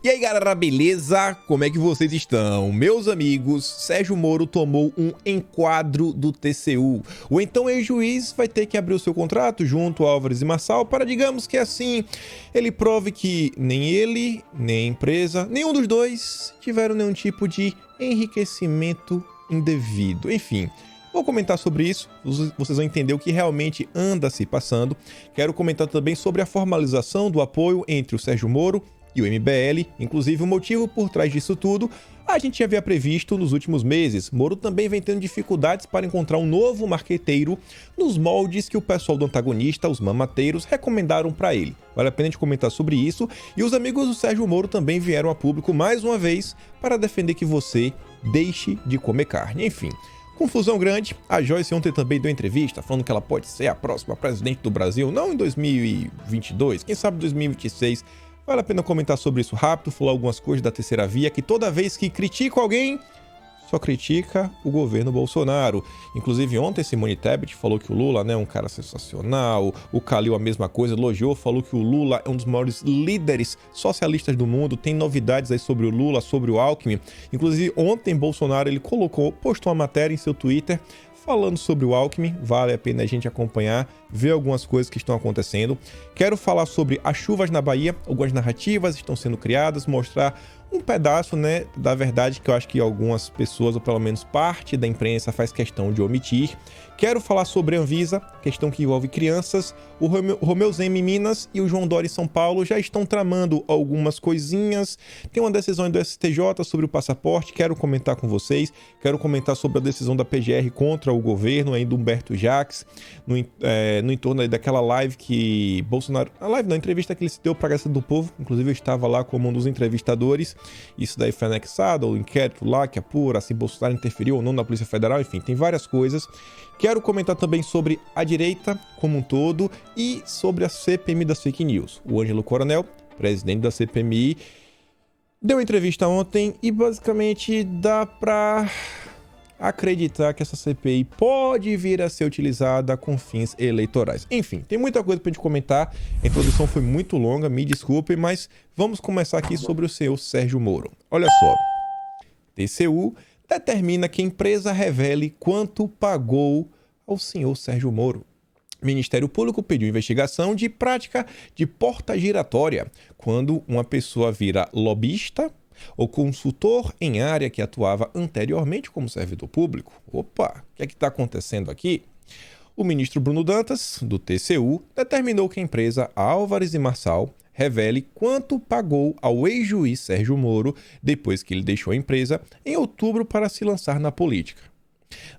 E aí galera, beleza? Como é que vocês estão? Meus amigos, Sérgio Moro tomou um enquadro do TCU. O então ex-juiz vai ter que abrir o seu contrato junto a Álvares e Marçal para, digamos que assim, ele prove que nem ele, nem a empresa, nenhum dos dois tiveram nenhum tipo de enriquecimento indevido. Enfim, vou comentar sobre isso, vocês vão entender o que realmente anda se passando. Quero comentar também sobre a formalização do apoio entre o Sérgio Moro e o MBL, inclusive o motivo por trás disso tudo, a gente já havia previsto nos últimos meses. Moro também vem tendo dificuldades para encontrar um novo marqueteiro nos moldes que o pessoal do antagonista, os mamateiros, recomendaram para ele. Vale a pena a gente comentar sobre isso, e os amigos do Sérgio Moro também vieram a público mais uma vez para defender que você deixe de comer carne. Enfim, confusão grande. A Joyce ontem também deu entrevista falando que ela pode ser a próxima presidente do Brasil, não em 2022, quem sabe 2026. Vale a pena comentar sobre isso rápido, falar algumas coisas da terceira via, que toda vez que critica alguém, só critica o governo Bolsonaro. Inclusive ontem Simone Tebet falou que o Lula é um cara sensacional, o Calil a mesma coisa, elogiou, falou que o Lula é um dos maiores líderes socialistas do mundo, tem novidades aí sobre o Lula, sobre o Alckmin. Inclusive ontem Bolsonaro ele postou uma matéria em seu Twitter falando sobre o Alckmin, vale a pena a gente acompanhar, ver algumas coisas que estão acontecendo. Quero falar sobre as chuvas na Bahia, algumas narrativas estão sendo criadas, mostrar um pedaço, da verdade que eu acho que algumas pessoas, ou pelo menos parte da imprensa, faz questão de omitir. Quero falar sobre a Anvisa, questão que envolve crianças. O Romeu Zema em Minas e o João Dória em São Paulo já estão tramando algumas coisinhas. Tem uma decisão do STJ sobre o passaporte, quero comentar com vocês. Quero comentar sobre a decisão da PGR contra o governo, aí do Humberto Jacques, no entorno aí daquela live que Bolsonaro... A live não, a entrevista que ele se deu para a Gazeta do Povo. Inclusive eu estava lá como um dos entrevistadores. Isso daí foi anexado ao inquérito lá que apura se Bolsonaro interferiu ou não na Polícia Federal. Enfim, tem várias coisas. Quero comentar também sobre a direita como um todo e sobre a CPMI das fake news. O Ângelo Coronel, presidente da CPMI, deu entrevista ontem e basicamente dá para acreditar que essa CPI pode vir a ser utilizada com fins eleitorais. Enfim, tem muita coisa pra gente comentar. A introdução foi muito longa, me desculpem, mas vamos começar aqui sobre o senhor Sérgio Moro. Olha só, TCU determina que a empresa revele quanto pagou ao senhor Sérgio Moro. O Ministério Público pediu investigação de prática de porta giratória, quando uma pessoa vira lobista ou consultor em área que atuava anteriormente como servidor público. Opa, o que é que está acontecendo aqui? O ministro Bruno Dantas, do TCU, determinou que a empresa Álvares e Marçal revele quanto pagou ao ex-juiz Sérgio Moro depois que ele deixou a empresa em outubro para se lançar na política.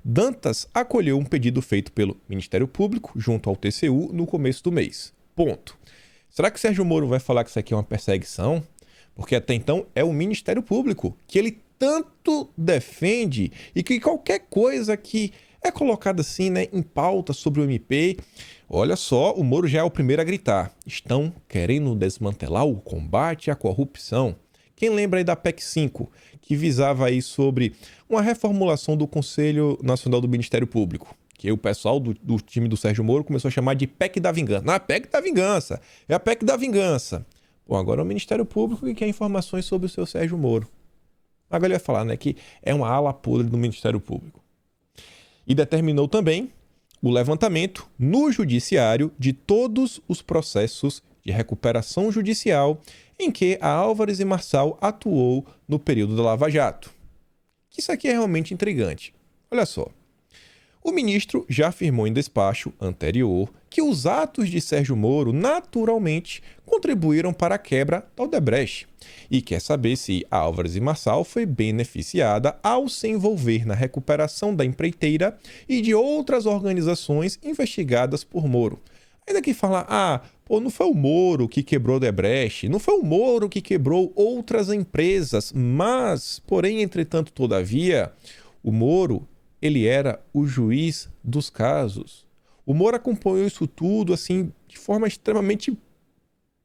Dantas acolheu um pedido feito pelo Ministério Público junto ao TCU no começo do mês. Ponto. Será que Sérgio Moro vai falar que isso aqui é uma perseguição? Porque até então é o Ministério Público que ele tanto defende e que qualquer coisa que é colocada assim, em pauta sobre o MP, olha só, o Moro já é o primeiro a gritar. Estão querendo desmantelar o combate à corrupção. Quem lembra aí da PEC 5, que visava aí sobre uma reformulação do Conselho Nacional do Ministério Público, que o pessoal do time do Sérgio Moro começou a chamar de PEC da Vingança. Não, é a PEC da Vingança, é a PEC da Vingança. Bom, agora é o Ministério Público que quer informações sobre o seu Sérgio Moro. Agora ele vai falar, que é uma ala podre do Ministério Público. E determinou também o levantamento no judiciário de todos os processos de recuperação judicial em que a Álvares e Marçal atuou no período da Lava Jato. Isso aqui é realmente intrigante. Olha só. O ministro já afirmou em despacho anterior que os atos de Sérgio Moro naturalmente contribuíram para a quebra da Odebrecht e quer saber se Álvares e Marçal foi beneficiada ao se envolver na recuperação da empreiteira e de outras organizações investigadas por Moro. Ainda que fala, não foi o Moro que quebrou a Odebrecht, não foi o Moro que quebrou outras empresas, mas, porém, entretanto, todavia, o Moro ele era o juiz dos casos. O Moro acompanhou isso tudo assim de forma extremamente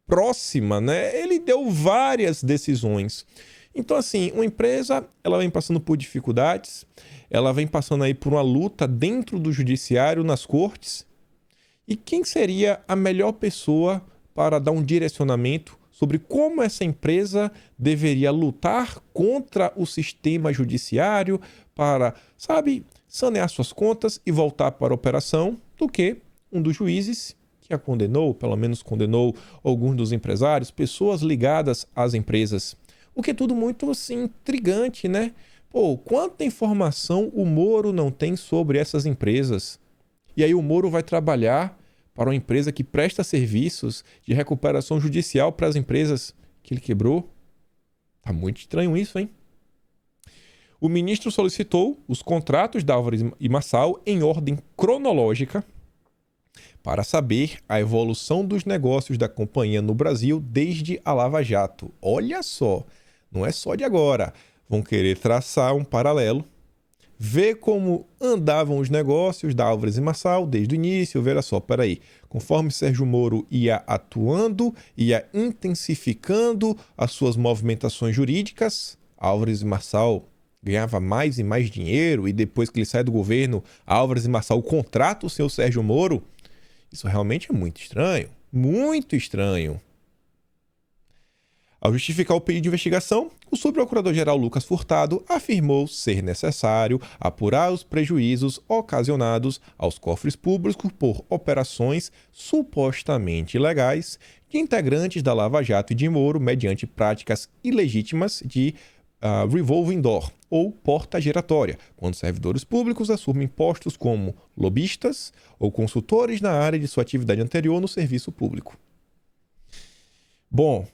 próxima, Ele deu várias decisões. Então, assim, uma empresa, ela vem passando por dificuldades, ela vem passando aí por uma luta dentro do judiciário, nas cortes. E quem seria a melhor pessoa para dar um direcionamento sobre como essa empresa deveria lutar contra o sistema judiciário para, sabe, sanear suas contas e voltar para a operação, do que um dos juízes que a condenou, pelo menos condenou alguns dos empresários, pessoas ligadas às empresas. O que é tudo muito, assim, intrigante, né? Pô, quanta informação o Moro não tem sobre essas empresas? E aí o Moro vai trabalhar para uma empresa que presta serviços de recuperação judicial para as empresas que ele quebrou? Tá muito estranho isso, hein? O ministro solicitou os contratos da Álvares e Marçal em ordem cronológica para saber a evolução dos negócios da companhia no Brasil desde a Lava Jato. Olha só, não é só de agora. Vão querer traçar um paralelo, ver como andavam os negócios da Álvares e Marçal desde o início. Veja só, peraí, conforme Sérgio Moro ia atuando, ia intensificando as suas movimentações jurídicas, Álvares e Marçal ganhava mais e mais dinheiro, e depois que ele sai do governo, Álvares e Marçal contrata o seu Sérgio Moro. Isso realmente é muito estranho, muito estranho. Ao justificar o pedido de investigação, o subprocurador-geral Lucas Furtado afirmou ser necessário apurar os prejuízos ocasionados aos cofres públicos por operações supostamente ilegais de integrantes da Lava Jato e de Moro mediante práticas ilegítimas de revolving door, ou porta giratória, quando servidores públicos assumem postos como lobistas ou consultores na área de sua atividade anterior no serviço público. Bom,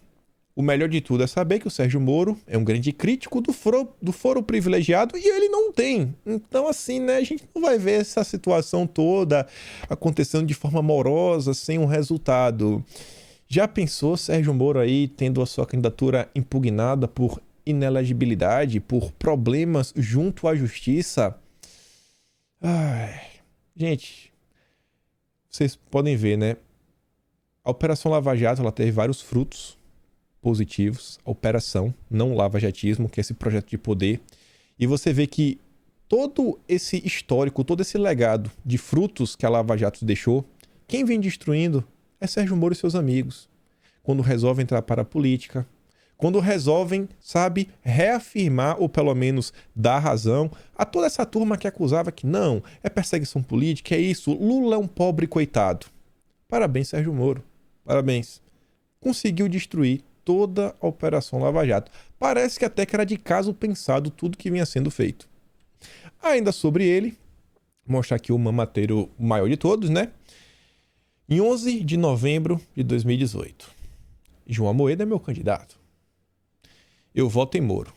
o melhor de tudo é saber que o Sérgio Moro é um grande crítico do foro privilegiado e ele não tem. Então, assim, né, a gente não vai ver essa situação toda acontecendo de forma amorosa, sem um resultado. Já pensou Sérgio Moro aí tendo a sua candidatura impugnada por inelegibilidade, por problemas junto à justiça? Ai, gente, vocês podem ver, né? A Operação Lava Jato, ela teve vários frutos positivos. A operação, não o lavajatismo, que é esse projeto de poder. E você vê que todo esse histórico, todo esse legado de frutos que a Lava Jato deixou, quem vem destruindo é Sérgio Moro e seus amigos. Quando resolvem entrar para a política, quando resolvem, sabe, reafirmar ou pelo menos dar razão a toda essa turma que acusava que não, é perseguição política, é isso, Lula é um pobre coitado. Parabéns, Sérgio Moro. Parabéns. Conseguiu destruir toda a Operação Lava Jato. Parece que até que era de caso pensado tudo que vinha sendo feito. Ainda sobre ele, vou mostrar aqui o mamateiro maior de todos, né? Em 11 de novembro de 2018, João Amoedo é meu candidato. Eu voto em Moro.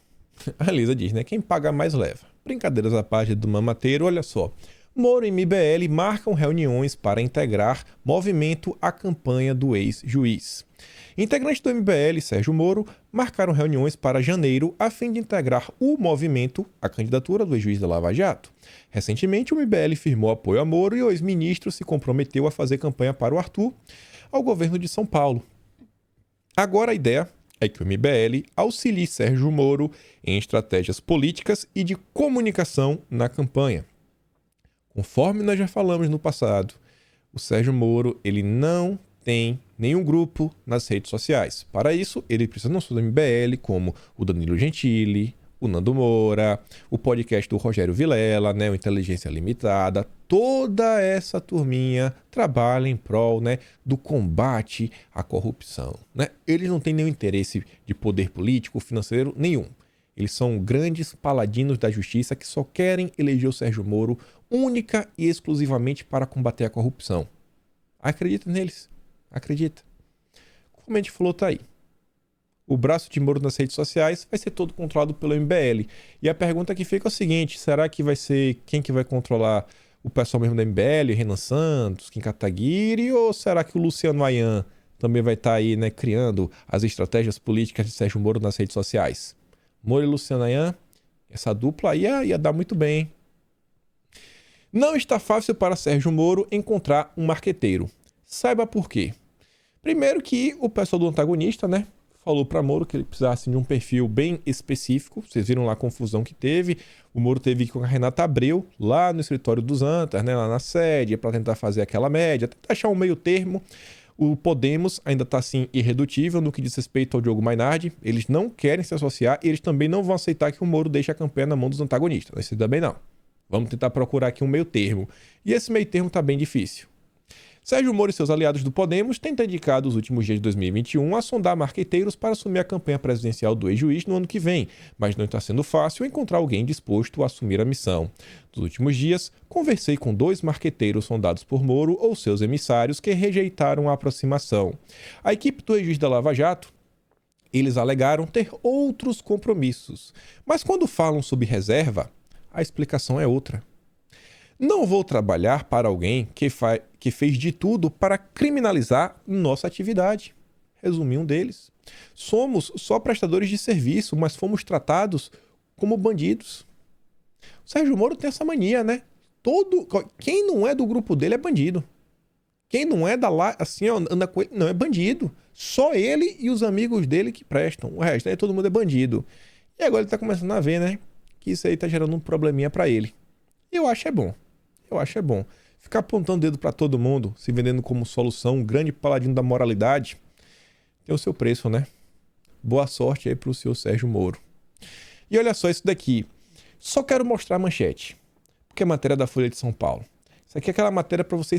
A Lisa diz, né? Quem paga mais leva. Brincadeiras à parte do mamateiro, olha só. Moro e MBL marcam reuniões para integrar movimento à campanha do ex-juiz. Integrantes do MBL, Sérgio Moro, marcaram reuniões para janeiro a fim de integrar o movimento à candidatura do ex-juiz da Lava Jato. Recentemente, o MBL firmou apoio a Moro e o ex-ministro se comprometeu a fazer campanha para o Arthur ao governo de São Paulo. Agora a ideia é que o MBL auxilie Sérgio Moro em estratégias políticas e de comunicação na campanha. Conforme nós já falamos no passado, o Sérgio Moro ele não tem nenhum grupo nas redes sociais. Para isso, ele precisa não só do MBL, como o Danilo Gentili, o Nando Moura, o podcast do Rogério Vilela, né, o Inteligência Limitada. Toda essa turminha trabalha em prol, né, do combate à corrupção, né? Eles não têm nenhum interesse de poder político, financeiro, nenhum. Eles são grandes paladinos da justiça que só querem eleger o Sérgio Moro única e exclusivamente para combater a corrupção. Acredita neles? Acredita. Como a gente falou, tá aí. O braço de Moro nas redes sociais vai ser todo controlado pelo MBL. E a pergunta que fica é o seguinte, será que vai ser quem que vai controlar o pessoal mesmo da MBL, Renan Santos, Kim Kataguiri, ou será que o Luciano Ayan também vai estar aí, né, criando as estratégias políticas de Sérgio Moro nas redes sociais? Moro e Luciano Ayan, essa dupla aí ia dar muito bem, hein? Não está fácil para Sérgio Moro encontrar um marqueteiro. Saiba por quê. Primeiro que o pessoal do antagonista, né, falou para Moro que ele precisasse de um perfil bem específico. Vocês viram lá a confusão que teve. O Moro teve que ir com a Renata Abreu lá no escritório dos Antas, né, lá na sede, para tentar fazer aquela média, tentar achar um meio termo. O Podemos ainda está, assim, irredutível no que diz respeito ao Diogo Mainardi. Eles não querem se associar e eles também não vão aceitar que o Moro deixe a campanha na mão dos antagonistas. Esse também não. Vamos tentar procurar aqui um meio termo. E esse meio termo está bem difícil. Sérgio Moro e seus aliados do Podemos têm dedicado os últimos dias de 2021 a sondar marqueteiros para assumir a campanha presidencial do ex-juiz no ano que vem, mas não está sendo fácil encontrar alguém disposto a assumir a missão. Nos últimos dias, conversei com 2 marqueteiros sondados por Moro ou seus emissários que rejeitaram a aproximação. A equipe do ex-juiz da Lava Jato, eles alegaram ter outros compromissos, mas quando falam sobre reserva, a explicação é outra. Não vou trabalhar para alguém que fez de tudo para criminalizar nossa atividade. Resumi um deles. Somos só prestadores de serviço, mas fomos tratados como bandidos. O Sérgio Moro tem essa mania, né? Quem não é do grupo dele é bandido. Quem não é da lá, assim, ó, anda com ele, não é bandido. Só ele e os amigos dele que prestam. O resto aí todo mundo é bandido. E agora ele tá começando a ver, né? Que isso aí tá gerando um probleminha para ele. Eu acho é bom. Eu acho é bom. Ficar apontando o dedo para todo mundo, se vendendo como solução, um grande paladino da moralidade, tem o seu preço, né? Boa sorte aí pro senhor Sérgio Moro. E olha só isso daqui. Só quero mostrar a manchete, porque é matéria da Folha de São Paulo. Isso aqui é aquela matéria para você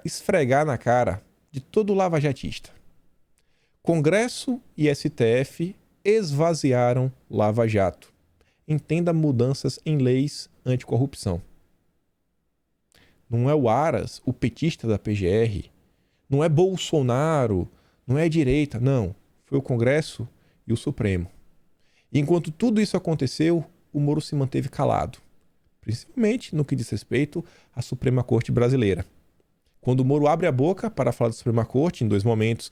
esfregar na cara de todo lavajatista. Congresso e STF esvaziaram Lava Jato. Entenda mudanças em leis anticorrupção. Não é o Aras, o petista da PGR. Não é Bolsonaro. Não é a direita. Não. Foi o Congresso e o Supremo. E enquanto tudo isso aconteceu, o Moro se manteve calado. Principalmente no que diz respeito à Suprema Corte Brasileira. Quando o Moro abre a boca para falar da Suprema Corte, em 2 momentos,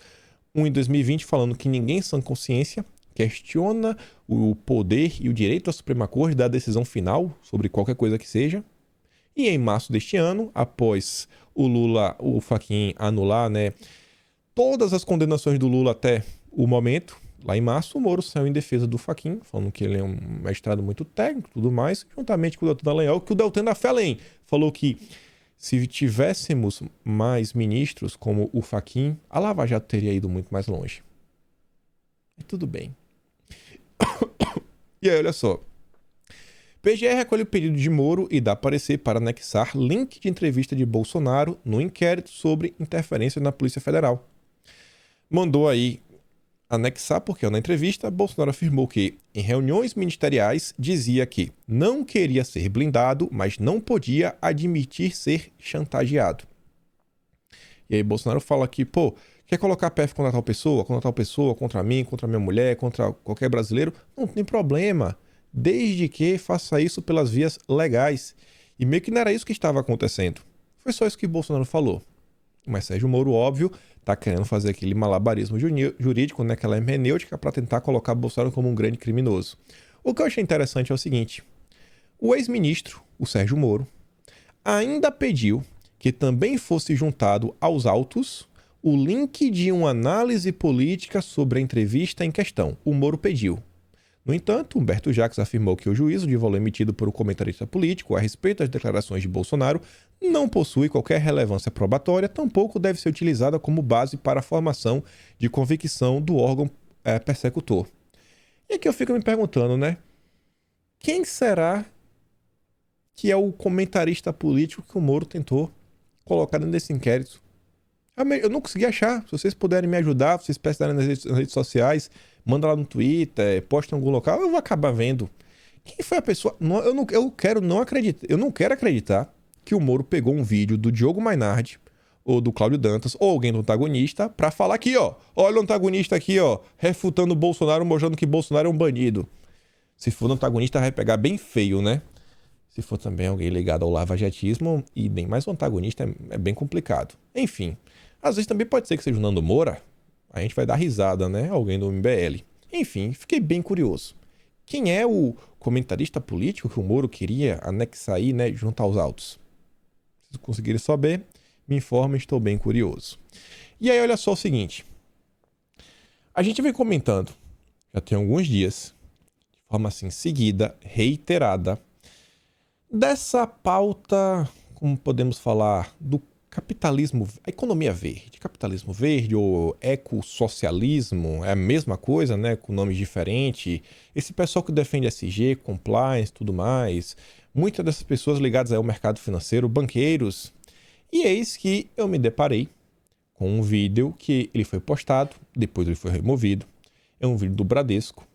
um em 2020 falando que ninguém sem consciência questiona o poder e o direito da Suprema Corte da decisão final sobre qualquer coisa que seja. E em março deste ano, após o Fachin anular, né, todas as condenações do Lula até o momento, lá em março, o Moro saiu em defesa do Fachin, falando que ele é um magistrado muito técnico e tudo mais, juntamente com o Deltan Dallagnol, que o Deltan da Fé falou que se tivéssemos mais ministros como o Fachin, a Lava Jato teria ido muito mais longe. E tudo bem. E aí, olha só. PGR recolhe o pedido de Moro e dá parecer para anexar link de entrevista de Bolsonaro no inquérito sobre interferência na Polícia Federal. Mandou aí anexar porque na entrevista Bolsonaro afirmou que em reuniões ministeriais dizia que não queria ser blindado, mas não podia admitir ser chantageado. E aí Bolsonaro fala que, quer colocar PF contra tal pessoa, contra mim, contra minha mulher, contra qualquer brasileiro, não tem problema. Desde que faça isso pelas vias legais. E meio que não era isso que estava acontecendo. Foi só isso que Bolsonaro falou. Mas Sérgio Moro, óbvio, tá querendo fazer aquele malabarismo jurídico, né, aquela hermenêutica, para tentar colocar Bolsonaro como um grande criminoso. O que eu achei interessante é o seguinte. O ex-ministro, o Sérgio Moro, ainda pediu que também fosse juntado aos autos o link de uma análise política sobre a entrevista em questão. O Moro pediu. No entanto, Humberto Jacques afirmou que o juízo de valor emitido por um comentarista político a respeito das declarações de Bolsonaro não possui qualquer relevância probatória, tampouco deve ser utilizada como base para a formação de convicção do órgão persecutor. E aqui eu fico me perguntando, né? Quem será que é o comentarista político que o Moro tentou colocar dentro desse inquérito? Eu não consegui achar. Se vocês puderem me ajudar, se vocês pesquisarem nas redes sociais, manda lá no Twitter, posta em algum local, eu vou acabar vendo. Quem foi a pessoa? Eu não quero acreditar que o Moro pegou um vídeo do Diogo Mainardi, ou do Cláudio Dantas, ou alguém do antagonista, pra falar aqui, ó. Olha o antagonista aqui, ó, refutando o Bolsonaro, mostrando que Bolsonaro é um bandido. Se for no antagonista, vai pegar bem feio, né? Se for também alguém ligado ao lavajatismo, e nem mais o antagonista, é bem complicado. Enfim, às vezes também pode ser que seja o Nando Moura. A gente vai dar risada, né? Alguém do MBL. Enfim, fiquei bem curioso. Quem é o comentarista político que o Moro queria anexar aí, né? Junto aos autos? Se conseguirem saber, me informem, estou bem curioso. E aí, olha só o seguinte. A gente vem comentando, já tem alguns dias, de forma assim, seguida, reiterada, dessa pauta, como podemos falar, do capitalismo, a economia verde, capitalismo verde ou ecossocialismo, é a mesma coisa, né, com nomes diferentes. Esse pessoal que defende SG, compliance, tudo mais, muitas dessas pessoas ligadas ao mercado financeiro, banqueiros. E eis que eu me deparei com um vídeo que ele foi postado, depois ele foi removido. É um vídeo do Bradesco.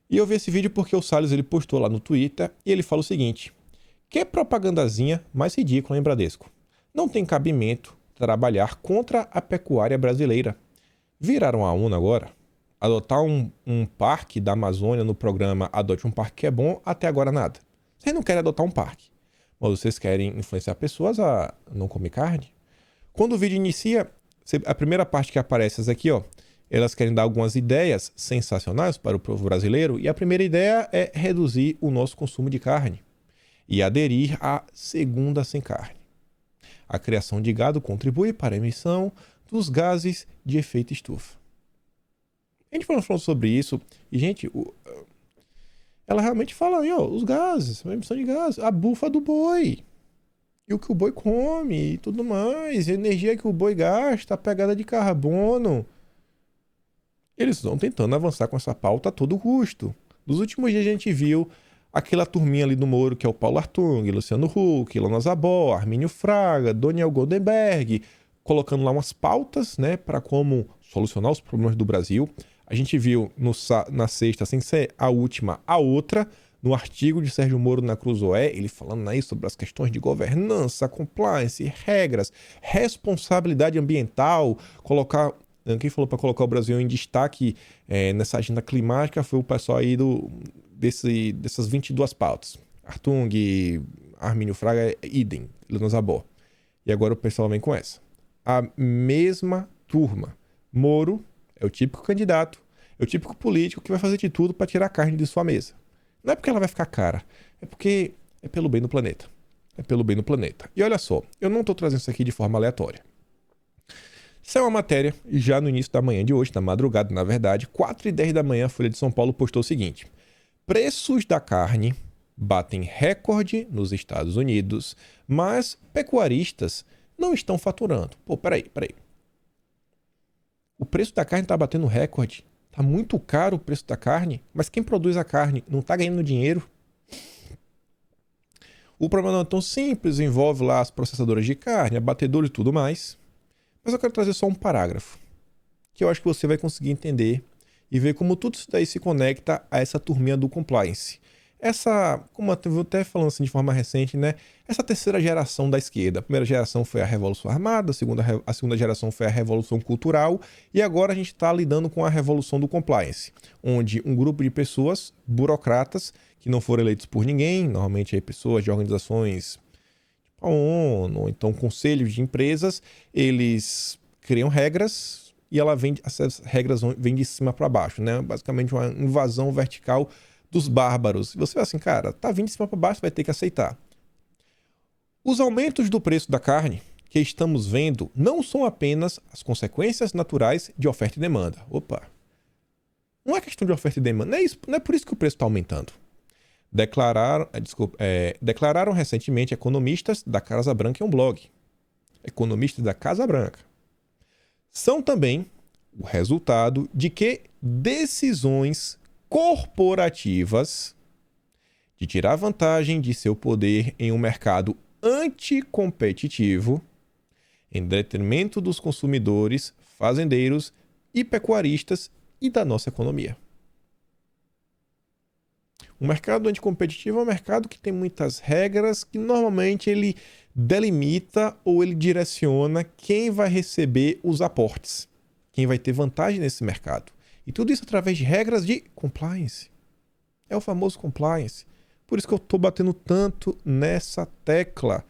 E eu vi esse vídeo porque o Salles ele postou lá no Twitter e ele fala o seguinte: que propagandazinha mais ridícula, hein, Bradesco? Não tem cabimento trabalhar contra a pecuária brasileira. Viraram a ONU agora? Adotar um parque da Amazônia no programa Adote um Parque que é bom, até agora nada. Vocês não querem adotar um parque, mas vocês querem influenciar pessoas a não comer carne? Quando o vídeo inicia, a primeira parte que aparece essa aqui, ó, elas querem dar algumas ideias sensacionais para o povo brasileiro, e a primeira ideia é reduzir o nosso consumo de carne e aderir à segunda sem carne. A criação de gado contribui para a emissão dos gases de efeito estufa. A gente falando sobre isso, e gente, ela realmente fala aí, ó, os gases, a emissão de gases, a bufa do boi, e o que o boi come e tudo mais, a energia que o boi gasta, a pegada de carbono. Eles estão tentando avançar com essa pauta a todo custo. Nos últimos dias a gente viu aquela turminha ali do Moro, que é o Paulo Artung, Luciano Huck, Ilana Zabó, Armínio Fraga, Daniel Goldenberg, colocando lá umas pautas, né, para como solucionar os problemas do Brasil. A gente viu na sexta, sem ser a última, a outra, no artigo de Sérgio Moro na Cruzoé, ele falando aí sobre as questões de governança, compliance, regras, responsabilidade ambiental, colocar... Quem falou para colocar o Brasil em destaque nessa agenda climática foi o pessoal aí dessas 22 pautas. Artung, Armínio Fraga, idem, Ilana Zabó. E agora o pessoal vem com essa. A mesma turma. Moro é o típico candidato, é o típico político que vai fazer de tudo para tirar a carne de sua mesa. Não é porque ela vai ficar cara, é porque é pelo bem do planeta. É pelo bem do planeta. E olha só, eu não estou trazendo isso aqui de forma aleatória. Isso é uma matéria, já no início da manhã de hoje, na madrugada, na verdade, 4h10 da manhã, a Folha de São Paulo postou o seguinte: preços da carne batem recorde nos Estados Unidos, mas pecuaristas não estão faturando. Pô, peraí. O preço da carne está batendo recorde. Está muito caro o preço da carne, mas quem produz a carne não está ganhando dinheiro. O problema não é tão simples, envolve lá as processadoras de carne, abatedores e tudo mais. Mas eu quero trazer só um parágrafo, que eu acho que você vai conseguir entender e ver como tudo isso daí se conecta a essa turminha do compliance. Como eu vou até falando assim de forma recente, né? Essa terceira geração da esquerda. A primeira geração foi a Revolução Armada, a segunda geração foi a Revolução Cultural, e agora a gente está lidando com a Revolução do Compliance, onde um grupo de pessoas, burocratas, que não foram eleitos por ninguém, normalmente aí pessoas de organizações a ONU, ou então conselhos de empresas, eles criam regras e essas regras vêm de cima para baixo, né? Basicamente uma invasão vertical dos bárbaros. E você vai assim, cara, tá vindo de cima para baixo, vai ter que aceitar. Os aumentos do preço da carne que estamos vendo não são apenas as consequências naturais de oferta e demanda. Opa! Não é questão de oferta e demanda, não é por isso que o preço está aumentando. Declararam recentemente economistas da Casa Branca em um blog. Economistas da Casa Branca. São também o resultado de que decisões corporativas de tirar vantagem de seu poder em um mercado anticompetitivo, em detrimento dos consumidores, fazendeiros e pecuaristas e da nossa economia. O mercado anticompetitivo é um mercado que tem muitas regras que normalmente ele delimita ou ele direciona quem vai receber os aportes, quem vai ter vantagem nesse mercado. E tudo isso através de regras de compliance. É o famoso compliance. Por isso que eu estou batendo tanto nessa tecla.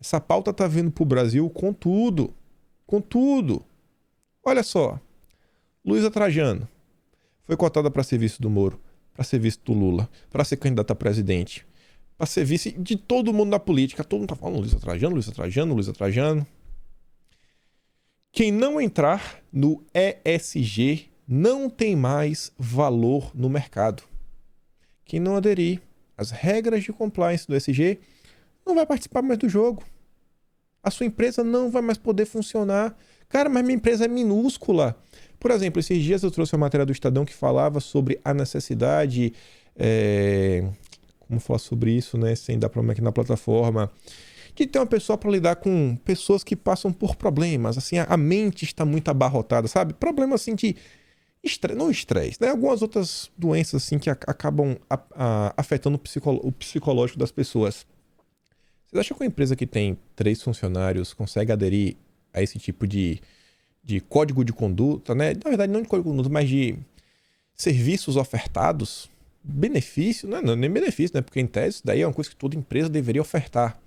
Essa pauta está vindo para o Brasil com tudo. Com tudo. Olha só. Luísa Trajano foi cotada para serviço do Moro, para ser vice do Lula, para ser candidato a presidente, para ser vice de todo mundo na política. Todo mundo tá falando Luísa Trajano. Quem não entrar no ESG não tem mais valor no mercado. Quem não aderir às regras de compliance do ESG não vai participar mais do jogo. A sua empresa não vai mais poder funcionar. Cara, mas minha empresa é minúscula. Por exemplo, esses dias eu trouxe uma matéria do Estadão que falava sobre a necessidade... Como falar sobre isso, né? Sem dar problema aqui na plataforma. De ter uma pessoa para lidar com pessoas que passam por problemas. Assim, a mente está muito abarrotada, sabe? Problema assim de... não estresse, né? Algumas outras doenças assim que acabam afetando o psicológico das pessoas. Vocês acham que uma empresa que tem 3 funcionários consegue aderir a esse tipo de código de conduta, né? Na verdade, não de código de conduta, mas de serviços ofertados? Benefício, não é nem benefício, né? Porque em tese, isso daí é uma coisa que toda empresa deveria ofertar.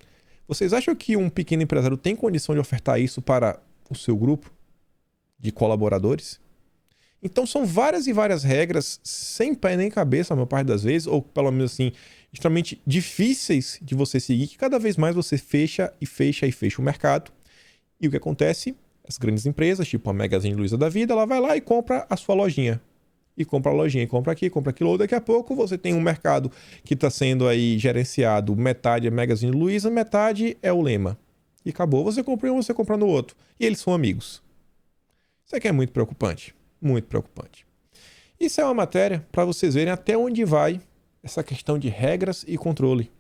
Vocês acham que um pequeno empresário tem condição de ofertar isso para o seu grupo de colaboradores? Então são várias e várias regras, sem pé nem cabeça, a maior parte das vezes, ou pelo menos assim, extremamente difíceis de você seguir, que cada vez mais você fecha e fecha e fecha o mercado. E o que acontece? As grandes empresas, tipo a Magazine Luiza da vida, ela vai lá e compra a sua lojinha. E compra a lojinha, e compra aqui, compra aquilo. Daqui a pouco você tem um mercado que está sendo aí gerenciado, metade é Magazine Luiza, metade é o Lema. E acabou, você compra um, você compra no outro. E eles são amigos. Isso aqui é muito preocupante. Muito preocupante. Isso é uma matéria para vocês verem até onde vai essa questão de regras e controle.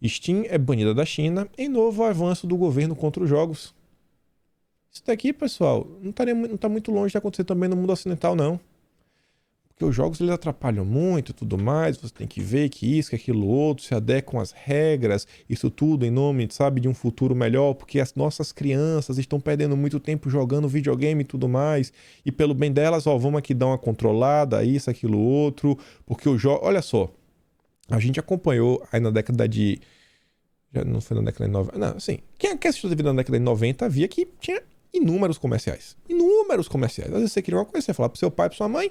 Steam é banida da China em novo avanço do governo contra os jogos. Isso daqui, pessoal, não está muito longe de acontecer também no mundo ocidental, não. Porque os jogos eles atrapalham muito e tudo mais, você tem que ver que isso, que aquilo outro, se adequam às regras, isso tudo em nome, sabe, de um futuro melhor, porque as nossas crianças estão perdendo muito tempo jogando videogame e tudo mais, e pelo bem delas, ó, vamos aqui dar uma controlada, isso, aquilo outro, porque o jogo, olha só, a gente acompanhou aí na década de... Já não foi na década de 90, não, assim, quem assistiu a vida na década de 90 via que tinha inúmeros comerciais. Inúmeros comerciais. Às vezes você queria uma coisa, você falava pro seu pai, pra sua mãe,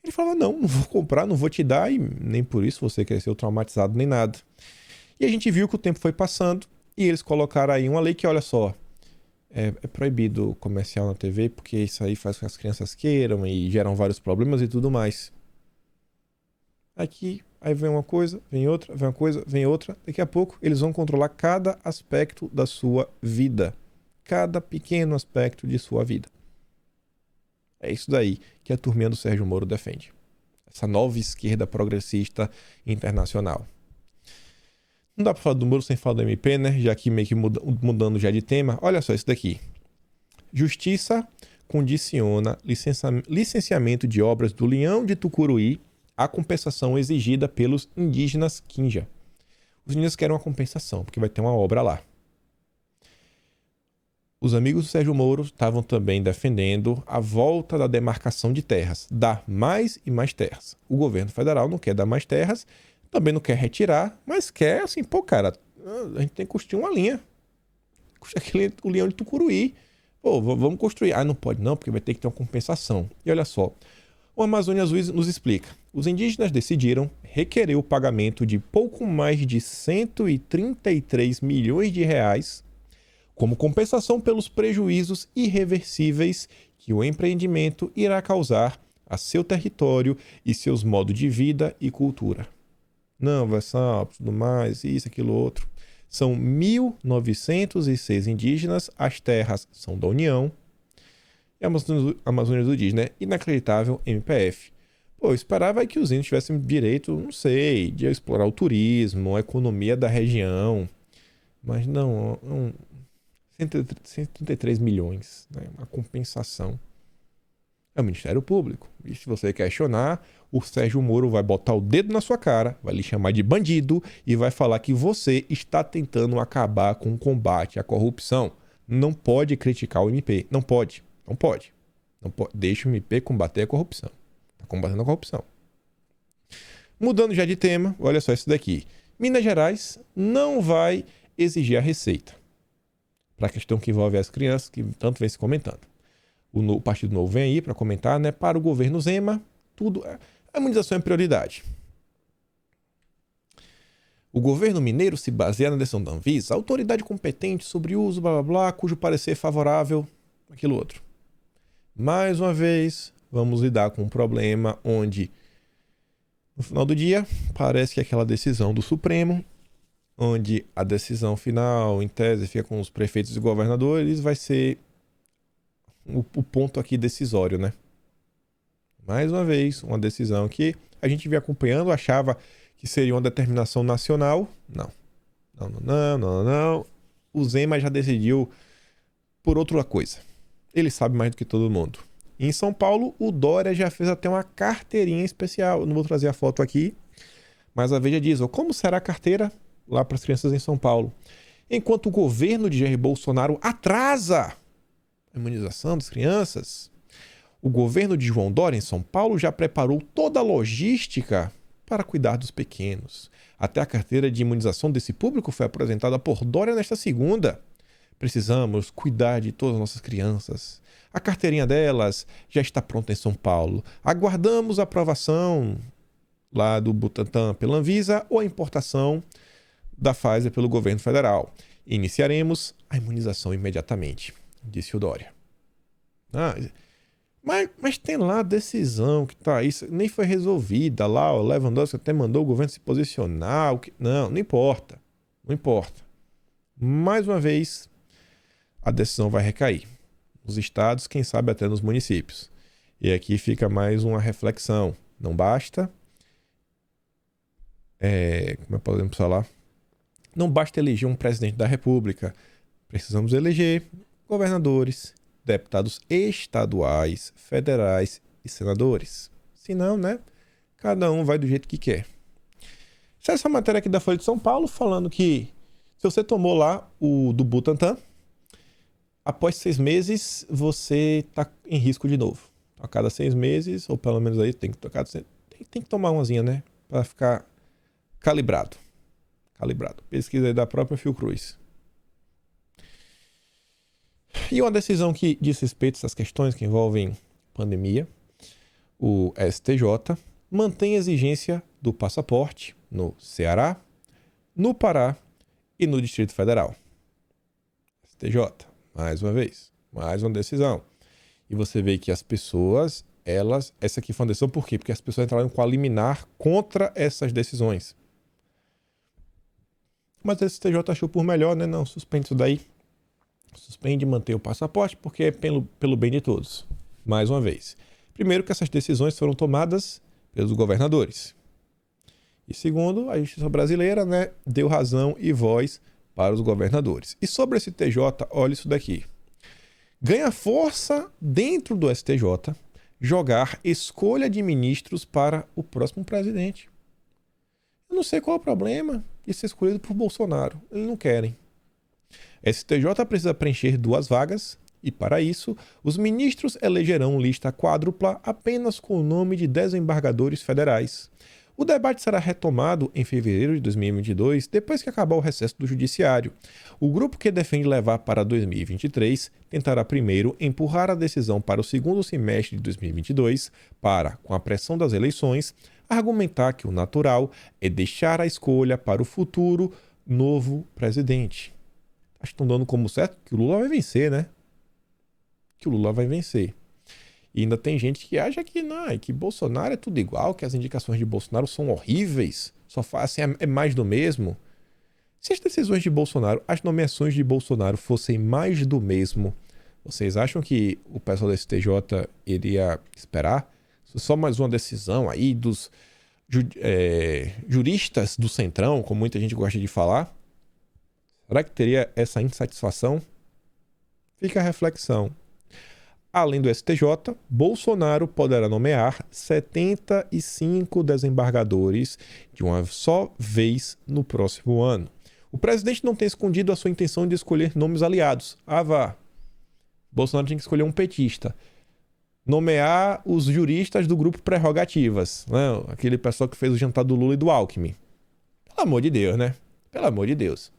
ele falava, não vou comprar, não vou te dar, e nem por isso você cresceu traumatizado, nem nada. E a gente viu que o tempo foi passando, e eles colocaram aí uma lei que, olha só, é proibido comercial na TV, porque isso aí faz com que as crianças queiram, e geram vários problemas e tudo mais. Aqui, aí vem uma coisa, vem outra, vem uma coisa, vem outra. Daqui a pouco, eles vão controlar cada aspecto da sua vida. Cada pequeno aspecto de sua vida. É isso daí que a turminha do Sérgio Moro defende. Essa nova esquerda progressista internacional. Não dá pra falar do Moro sem falar do MP, né? Já que meio que mudando já de tema. Olha só isso daqui. Justiça condiciona licenciamento de obras do Leão de Tucuruí à compensação exigida pelos indígenas Kinja. Os indígenas querem uma compensação, porque vai ter uma obra lá. Os amigos do Sérgio Moro estavam também defendendo a volta da demarcação de terras, dar mais e mais terras. O governo federal não quer dar mais terras, também não quer retirar, mas quer assim, pô, cara, a gente tem que construir uma linha. O Leão de Tucuruí. Pô, vamos construir. Ah, não pode não, porque vai ter que ter uma compensação. E olha só, o Amazônia Azul nos explica. Os indígenas decidiram requerer o pagamento de pouco mais de 133 milhões de reais como compensação pelos prejuízos irreversíveis que o empreendimento irá causar a seu território e seus modos de vida e cultura. Não, versão, tudo mais, isso, aquilo, outro. São 1.906 indígenas, as terras são da União, e a Amazônia do Indígena, né? Inacreditável MPF. Pô, eu esperava que os índios tivessem direito, não sei, de explorar o turismo, a economia da região, mas não, 133 milhões, né? Uma compensação. É o Ministério Público. E se você questionar, o Sérgio Moro vai botar o dedo na sua cara, vai lhe chamar de bandido e vai falar que você está tentando acabar com o combate à corrupção. Não pode criticar o MP. Não pode. Não pode. Não pode. Deixa o MP combater a corrupção. Está combatendo a corrupção. Mudando já de tema, olha só isso daqui. Minas Gerais não vai exigir a receita. Para a questão que envolve as crianças, que tanto vem se comentando. O Partido Novo vem aí para comentar, né? Para o governo Zema, tudo. A imunização é prioridade. O governo mineiro se baseia na decisão da Anvisa, autoridade competente sobre o uso, blá blá blá, cujo parecer é favorável, aquilo outro. Mais uma vez, vamos lidar com um problema onde, no final do dia, parece que aquela decisão do Supremo onde a decisão final, em tese, fica com os prefeitos e governadores, vai ser o ponto aqui decisório, né? Mais uma vez, uma decisão que a gente vinha acompanhando, achava que seria uma determinação nacional. Não. Não. O Zema já decidiu por outra coisa. Ele sabe mais do que todo mundo. E em São Paulo, o Dória já fez até uma carteirinha especial. Eu não vou trazer a foto aqui, mas a Veja diz, como será a carteira lá para as crianças em São Paulo? Enquanto o governo de Jair Bolsonaro atrasa a imunização das crianças, o governo de João Dória em São Paulo já preparou toda a logística para cuidar dos pequenos. Até a carteira de imunização desse público foi apresentada por Dória nesta segunda. Precisamos cuidar de todas as nossas crianças. A carteirinha delas já está pronta em São Paulo. Aguardamos a aprovação lá do Butantan pela Anvisa ou a importação da Pfizer pelo governo federal. Iniciaremos a imunização imediatamente, disse o Dória. Mas tem lá a decisão que tá isso nem foi resolvida lá, o Lewandowski até mandou o governo se posicionar. Não importa. Não importa. Mais uma vez, a decisão vai recair nos estados, quem sabe até nos municípios. E aqui fica mais uma reflexão. Não basta... como podemos falar? Não basta eleger um presidente da República. Precisamos eleger governadores, deputados estaduais, federais e senadores. Senão, né? Cada um vai do jeito que quer. Essa matéria aqui da Folha de São Paulo falando que se você tomou lá o do Butantan, após 6 meses você está em risco de novo. A cada 6 meses, ou pelo menos aí tem que tomar umazinha, né? Para ficar calibrado. Pesquisa aí da própria Fiocruz. E uma decisão que diz respeito a essas questões que envolvem pandemia, o STJ mantém a exigência do passaporte no Ceará, no Pará e no Distrito Federal. STJ, mais uma vez, mais uma decisão. E você vê que as pessoas, essa aqui foi uma decisão por quê? Porque as pessoas entraram com a liminar contra essas decisões. Mas a STJ achou por melhor, né? Não, suspende isso daí. Suspende manter o passaporte porque é pelo bem de todos. Mais uma vez. Primeiro que essas decisões foram tomadas pelos governadores. E segundo, a justiça brasileira, né, deu razão e voz para os governadores. E sobre esse TJ, olha isso daqui. Ganha força dentro do STJ jogar escolha de ministros para o próximo presidente. Eu não sei qual é o problema de ser escolhido por Bolsonaro. Eles não querem. STJ precisa preencher 2 vagas e, para isso, os ministros elegerão lista quádrupla apenas com o nome de desembargadores federais. O debate será retomado em fevereiro de 2022, depois que acabar o recesso do Judiciário. O grupo que defende levar para 2023 tentará primeiro empurrar a decisão para o segundo semestre de 2022 para, com a pressão das eleições, argumentar que o natural é deixar a escolha para o futuro novo presidente. Acho que estão dando como certo que o Lula vai vencer, né? Que o Lula vai vencer. E ainda tem gente que acha que não, que Bolsonaro é tudo igual, que as indicações de Bolsonaro são horríveis, só fazem é mais do mesmo. Se as decisões de Bolsonaro, as nomeações de Bolsonaro fossem mais do mesmo, vocês acham que o pessoal da STJ iria esperar? Só mais uma decisão aí dos juristas do Centrão, como muita gente gosta de falar? Será que teria essa insatisfação? Fica a reflexão. Além do STJ, Bolsonaro poderá nomear 75 desembargadores de uma só vez no próximo ano. O presidente não tem escondido a sua intenção de escolher nomes aliados. Vá. Bolsonaro tinha que escolher um petista. Nomear os juristas do grupo Prerrogativas, né? Aquele pessoal que fez o jantar do Lula e do Alckmin. Pelo amor de Deus, né? Pelo amor de Deus.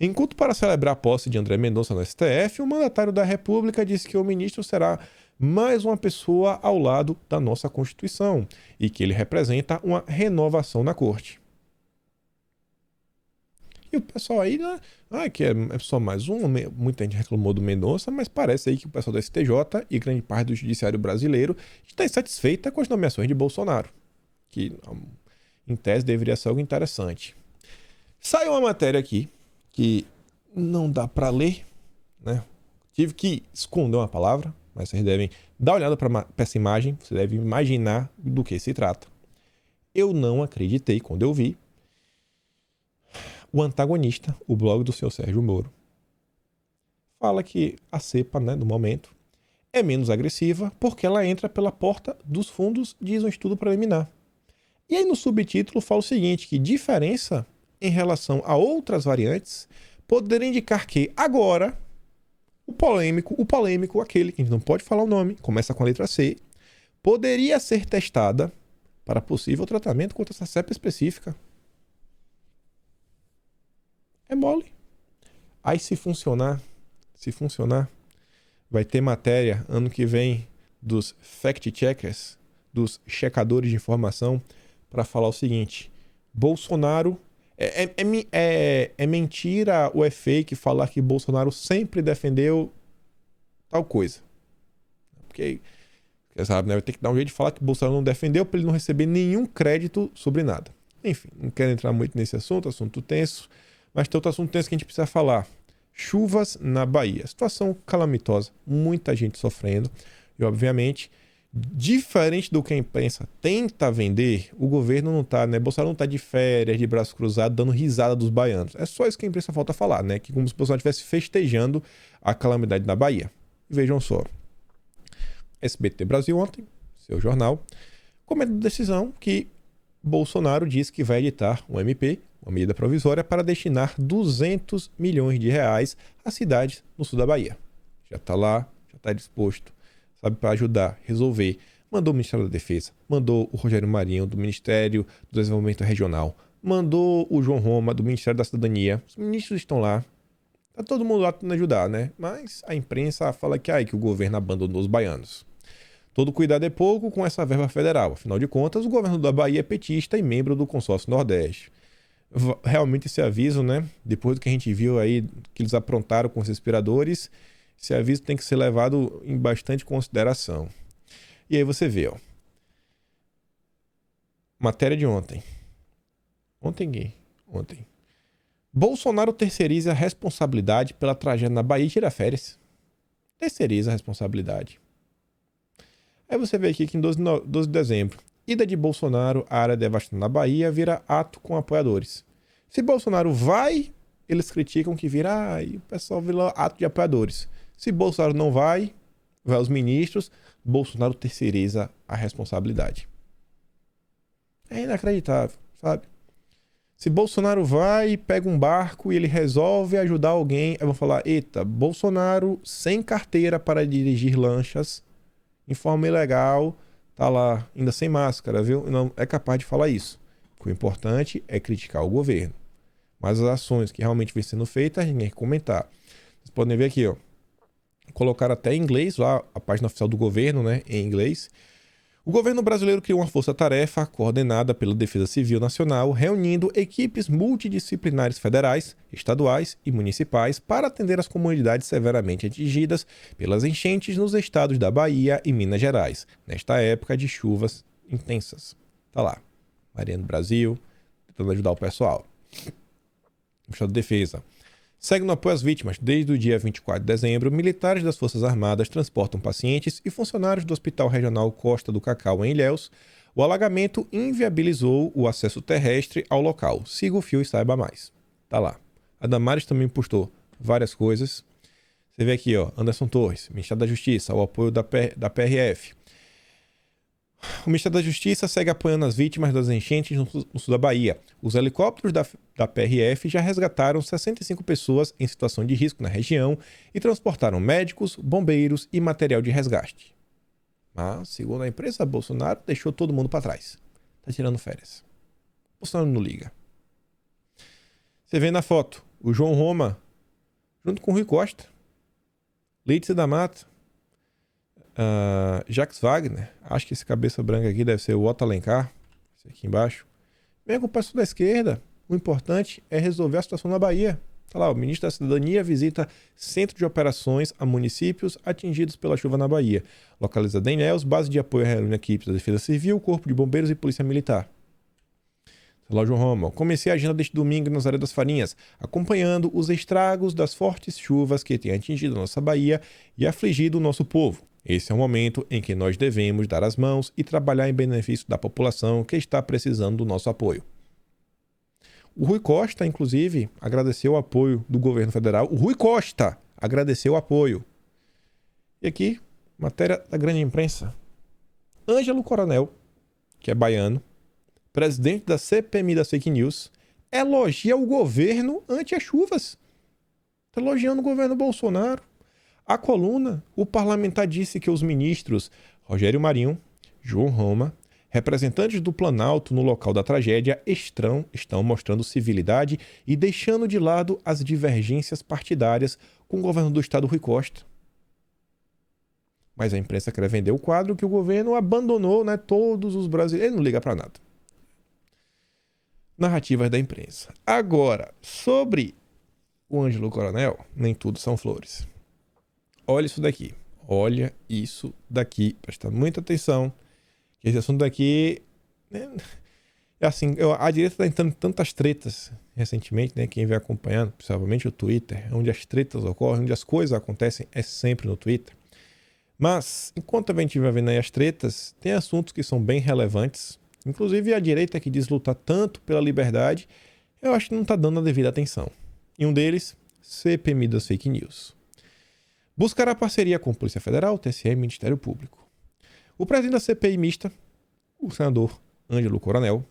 Em culto para celebrar a posse de André Mendonça no STF, o mandatário da República disse que o ministro será mais uma pessoa ao lado da nossa Constituição e que ele representa uma renovação na corte. E o pessoal aí, né? Que é só mais um, muita gente reclamou do Mendonça, mas parece aí que o pessoal do STJ e grande parte do judiciário brasileiro está insatisfeita com as nomeações de Bolsonaro, que em tese deveria ser algo interessante. Saiu uma matéria aqui que não dá para ler, né? Tive que esconder uma palavra, mas vocês devem dar uma olhada para essa imagem, você deve imaginar do que se trata. Eu não acreditei quando eu vi o antagonista, o blog do senhor Sérgio Moro, fala que a cepa, né, do momento, é menos agressiva porque ela entra pela porta dos fundos, diz um estudo preliminar. E aí no subtítulo fala o seguinte, que diferença em relação a outras variantes poderia indicar que agora o polêmico, aquele que a gente não pode falar o nome, começa com a letra C, poderia ser testada para possível tratamento contra essa cepa específica. É mole. Aí se funcionar, vai ter matéria ano que vem dos fact-checkers, dos checadores de informação, para falar o seguinte: Bolsonaro é mentira ou é fake falar que Bolsonaro sempre defendeu tal coisa. Porque, você sabe, né? Vai ter que dar um jeito de falar que Bolsonaro não defendeu para ele não receber nenhum crédito sobre nada. Enfim, não quero entrar muito nesse assunto tenso, mas tem outro assunto tenso que a gente precisa falar. Chuvas na Bahia. Situação calamitosa, muita gente sofrendo. E, obviamente, diferente do que a imprensa tenta vender, o governo não tá, né? Bolsonaro não tá de férias, de braços cruzados, dando risada dos baianos. É só isso que a imprensa falta falar, né? Que como se o Bolsonaro estivesse festejando a calamidade na Bahia. Vejam só. SBT Brasil ontem, seu jornal, comenta decisão que Bolsonaro diz que vai editar um MP, uma medida provisória, para destinar 200 milhões de reais a cidades no sul da Bahia. Já está lá, já está disposto, sabe, para ajudar, resolver. Mandou o Ministério da Defesa, mandou o Rogério Marinho do Ministério do Desenvolvimento Regional, mandou o João Roma do Ministério da Cidadania. Os ministros estão lá. Tá todo mundo lá tentando ajudar, né? Mas a imprensa fala que o governo abandonou os baianos. Todo cuidado é pouco com essa verba federal. Afinal de contas, o governo da Bahia é petista e membro do Consórcio Nordeste. Realmente esse aviso, né? Depois do que a gente viu aí, que eles aprontaram com os respiradores, esse aviso tem que ser levado em bastante consideração. E aí você vê, ó. Matéria de ontem. Ontem. Bolsonaro terceiriza a responsabilidade pela tragédia na Bahia e tira férias. Terceiriza a responsabilidade. Aí você vê aqui que em 12 de dezembro, ida de Bolsonaro à área devastada na Bahia vira ato com apoiadores. Se Bolsonaro vai, eles criticam que vira, o pessoal vira ato de apoiadores. Se Bolsonaro não vai os ministros, Bolsonaro terceiriza a responsabilidade. É inacreditável, sabe? Se Bolsonaro vai, pega um barco e ele resolve ajudar alguém, aí vão falar, eita, Bolsonaro sem carteira para dirigir lanchas, em forma ilegal, tá lá, ainda sem máscara, viu? Não é capaz de falar isso. O importante é criticar o governo. Mas as ações que realmente vêm sendo feitas, ninguém quer comentar. Vocês podem ver aqui, ó. Colocaram até em inglês lá, a página oficial do governo, né? Em inglês. O governo brasileiro criou uma força-tarefa coordenada pela Defesa Civil Nacional, reunindo equipes multidisciplinares federais, estaduais e municipais para atender as comunidades severamente atingidas pelas enchentes nos estados da Bahia e Minas Gerais, nesta época de chuvas intensas. Tá lá, Marinha do Brasil, tentando ajudar o pessoal. Ministério da Defesa. Segue no apoio às vítimas. Desde o dia 24 de dezembro, militares das Forças Armadas transportam pacientes e funcionários do Hospital Regional Costa do Cacau, em Ilhéus. O alagamento inviabilizou o acesso terrestre ao local. Siga o fio e saiba mais. Tá lá. A Damares também postou várias coisas. Você vê aqui, ó, Anderson Torres, Ministério da Justiça, o apoio da PRF. O Ministério da Justiça segue apoiando as vítimas das enchentes no sul da Bahia. Os helicópteros da PRF já resgataram 65 pessoas em situação de risco na região e transportaram médicos, bombeiros e material de resgate. Mas, segundo a imprensa, Bolsonaro deixou todo mundo para trás. Tá tirando férias. Bolsonaro não liga. Você vê na foto o João Roma junto com o Rui Costa, Letícia da Mata, Jacques Wagner, acho que esse cabeça branca aqui deve ser o Otto Alencar, esse aqui embaixo. Vem com o pessoal da esquerda. O importante é resolver a situação na Bahia. Tá lá, o ministro da Cidadania visita centro de operações a municípios atingidos pela chuva na Bahia. Localizada em Ilhéus, base de apoio reúne equipes da Defesa Civil, Corpo de Bombeiros e Polícia Militar. Relógio Roma. Comecei a agenda deste domingo em Nazaré das Farinhas, acompanhando os estragos das fortes chuvas que têm atingido nossa Bahia e afligido o nosso povo. Esse é o momento em que nós devemos dar as mãos e trabalhar em benefício da população que está precisando do nosso apoio. O Rui Costa, inclusive, agradeceu o apoio do governo federal. O Rui Costa agradeceu o apoio. E aqui, matéria da grande imprensa. Ângelo Coronel, que é baiano, presidente da CPMI das Fake News, elogia o governo ante as chuvas. Está elogiando o governo Bolsonaro. A coluna, o parlamentar disse que os ministros Rogério Marinho, João Roma, representantes do Planalto no local da tragédia estão mostrando civilidade e deixando de lado as divergências partidárias com o governo do estado Rui Costa. Mas a imprensa quer vender o quadro que o governo abandonou, né, todos os brasileiros. Ele não liga para nada. Narrativas da imprensa. Agora, sobre o Ângelo Coronel, nem tudo são flores. Olha isso daqui. Olha isso daqui. Presta muita atenção. Esse assunto daqui... É assim, a direita está entrando em tantas tretas recentemente, né? Quem vem acompanhando, principalmente o Twitter, onde as tretas ocorrem, onde as coisas acontecem, é sempre no Twitter. Mas, enquanto a gente vai vendo aí as tretas, tem assuntos que são bem relevantes. Inclusive a direita que diz lutar tanto pela liberdade, eu acho que não está dando a devida atenção. E um deles, CPMI das Fake News. Buscará parceria com a Polícia Federal, TSE e Ministério Público. O presidente da CPI mista, o senador Ângelo Coronel,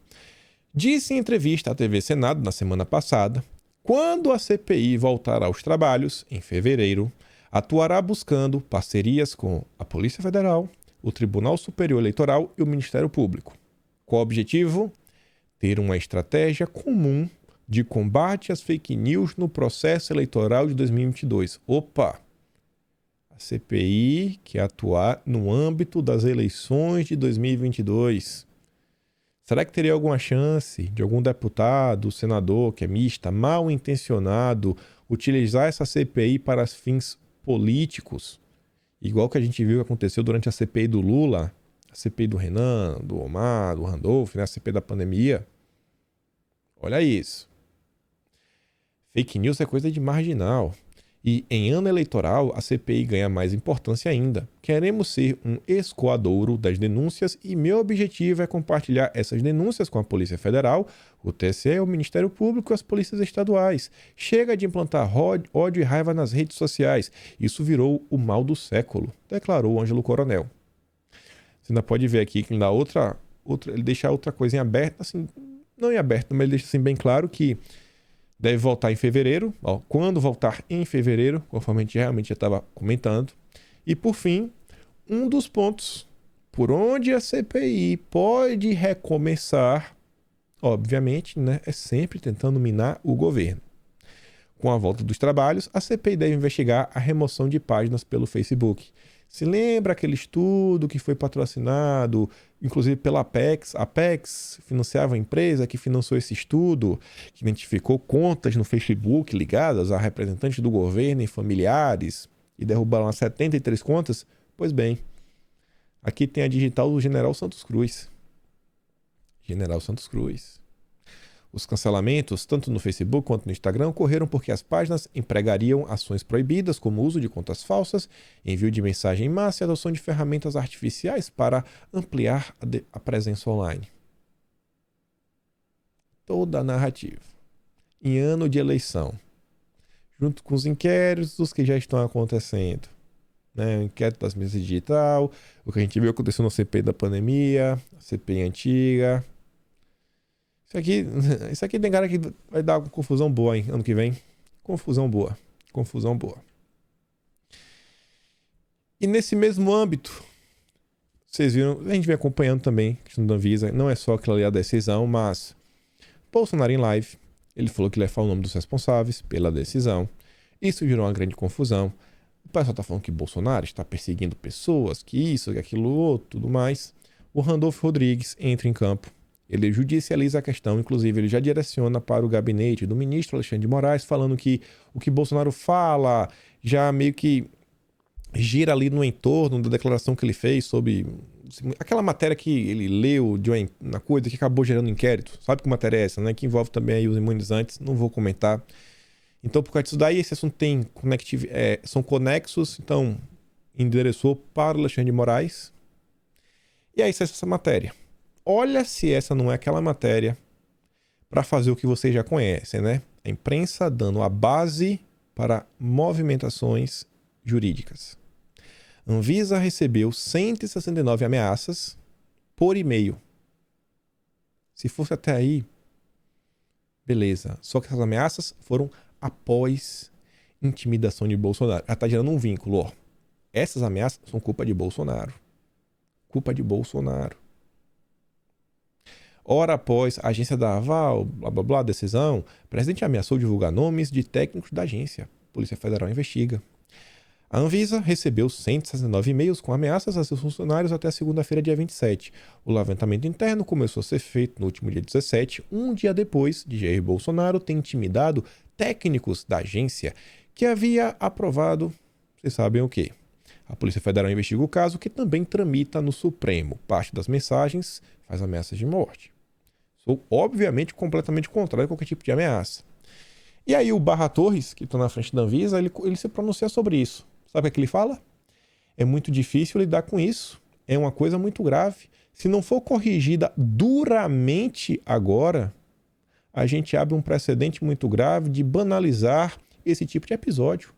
disse em entrevista à TV Senado na semana passada, quando a CPI voltar aos trabalhos, em fevereiro, atuará buscando parcerias com a Polícia Federal, o Tribunal Superior Eleitoral e o Ministério Público. Qual o objetivo? Ter uma estratégia comum de combate às fake news no processo eleitoral de 2022. Opa! A CPI quer atuar no âmbito das eleições de 2022. Será que teria alguma chance de algum deputado, senador que é mista, mal intencionado, utilizar essa CPI para fins políticos? Igual que a gente viu que aconteceu durante a CPI do Lula, a CPI do Renan, do Omar, do Randolph, né? A CPI da pandemia. Olha isso. Fake news é coisa de marginal. E em ano eleitoral, a CPI ganha mais importância ainda. Queremos ser um escoadouro das denúncias e meu objetivo é compartilhar essas denúncias com a Polícia Federal, o TSE, o Ministério Público e as polícias estaduais. Chega de implantar ódio e raiva nas redes sociais. Isso virou o mal do século, declarou Ângelo Coronel. Você ainda pode ver aqui que ele dá ele deixa outra coisa em aberto, assim, não em aberto, mas ele deixa assim bem claro que deve voltar em fevereiro. Quando voltar em fevereiro, conforme a gente realmente já estava comentando. E por fim, um dos pontos por onde a CPI pode recomeçar, obviamente, né, é sempre tentando minar o governo. Com a volta dos trabalhos, a CPI deve investigar a remoção de páginas pelo Facebook. Se lembra aquele estudo que foi patrocinado, inclusive pela Apex? A Apex financiava a empresa que financiou esse estudo, que identificou contas no Facebook ligadas a representantes do governo e familiares e derrubaram as 73 contas? Pois bem, aqui tem a digital do General Santos Cruz. General Santos Cruz. Os cancelamentos, tanto no Facebook quanto no Instagram, ocorreram porque as páginas empregariam ações proibidas, como o uso de contas falsas, envio de mensagem em massa e adoção de ferramentas artificiais para ampliar a presença online. Toda a narrativa. Em ano de eleição, junto com os inquéritos que já estão acontecendo. Né? O inquérito das mesas digital, o que a gente viu acontecendo na CPI da pandemia, a CPI antiga. Isso aqui tem cara que vai dar uma confusão boa, hein, ano que vem. Confusão boa. E nesse mesmo âmbito, vocês viram, a gente vem acompanhando também a questão da Anvisa, não é só aquela ali a decisão, mas Bolsonaro em live, ele falou que ele ia falar o nome dos responsáveis pela decisão. Isso gerou uma grande confusão. O pessoal tá falando que Bolsonaro está perseguindo pessoas, que isso, que aquilo, outro, tudo mais. O Randolph Rodrigues entra em campo. Ele judicializa a questão, inclusive ele já direciona para o gabinete do ministro Alexandre de Moraes, falando que o que Bolsonaro fala já meio que gira ali no entorno da declaração que ele fez sobre aquela matéria que ele leu na coisa que acabou gerando inquérito. Sabe que matéria é essa, né? Que envolve também aí os imunizantes. Não vou comentar. Então, por causa disso daí, esse assunto tem são conexos. Então, endereçou para o Alexandre de Moraes. E aí, essa matéria. Olha se essa não é aquela matéria para fazer o que vocês já conhecem, né? A imprensa dando a base para movimentações jurídicas. Anvisa recebeu 169 ameaças por e-mail. Se fosse até aí, beleza. Só que essas ameaças foram após intimidação de Bolsonaro. Ela está gerando um vínculo, ó. Essas ameaças são culpa de Bolsonaro. Culpa de Bolsonaro. Hora após a agência da aval, blá blá blá, decisão, o presidente ameaçou divulgar nomes de técnicos da agência. A Polícia Federal investiga. A Anvisa recebeu 169 e-mails com ameaças a seus funcionários até segunda-feira, dia 27. O levantamento interno começou a ser feito no último dia 17, um dia depois de Jair Bolsonaro ter intimidado técnicos da agência que havia aprovado, vocês sabem o quê? A Polícia Federal investiga o caso, que também tramita no Supremo. Parte das mensagens faz ameaças de morte. Sou, obviamente, completamente contrário a qualquer tipo de ameaça. E aí o Barra Torres, que está na frente da Anvisa, ele se pronuncia sobre isso. Sabe o que ele fala? É muito difícil lidar com isso. É uma coisa muito grave. Se não for corrigida duramente agora, a gente abre um precedente muito grave de banalizar esse tipo de episódio.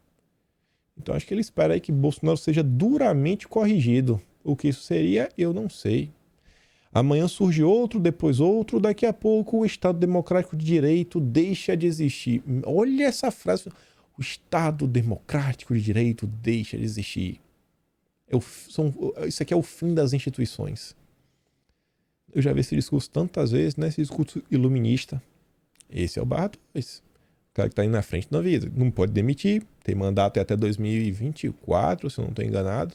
Então acho que ele espera aí que Bolsonaro seja duramente corrigido. O que isso seria, eu não sei. Amanhã surge outro, depois outro, daqui a pouco o Estado Democrático de Direito deixa de existir. Olha essa frase. O Estado Democrático de Direito deixa de existir. Isso aqui é o fim das instituições. Eu já vi esse discurso tantas vezes, né? Esse discurso iluminista. Esse é o Barra Torres. O cara que está aí na frente da vida. Não pode demitir. Tem mandato até 2024, se eu não estou enganado.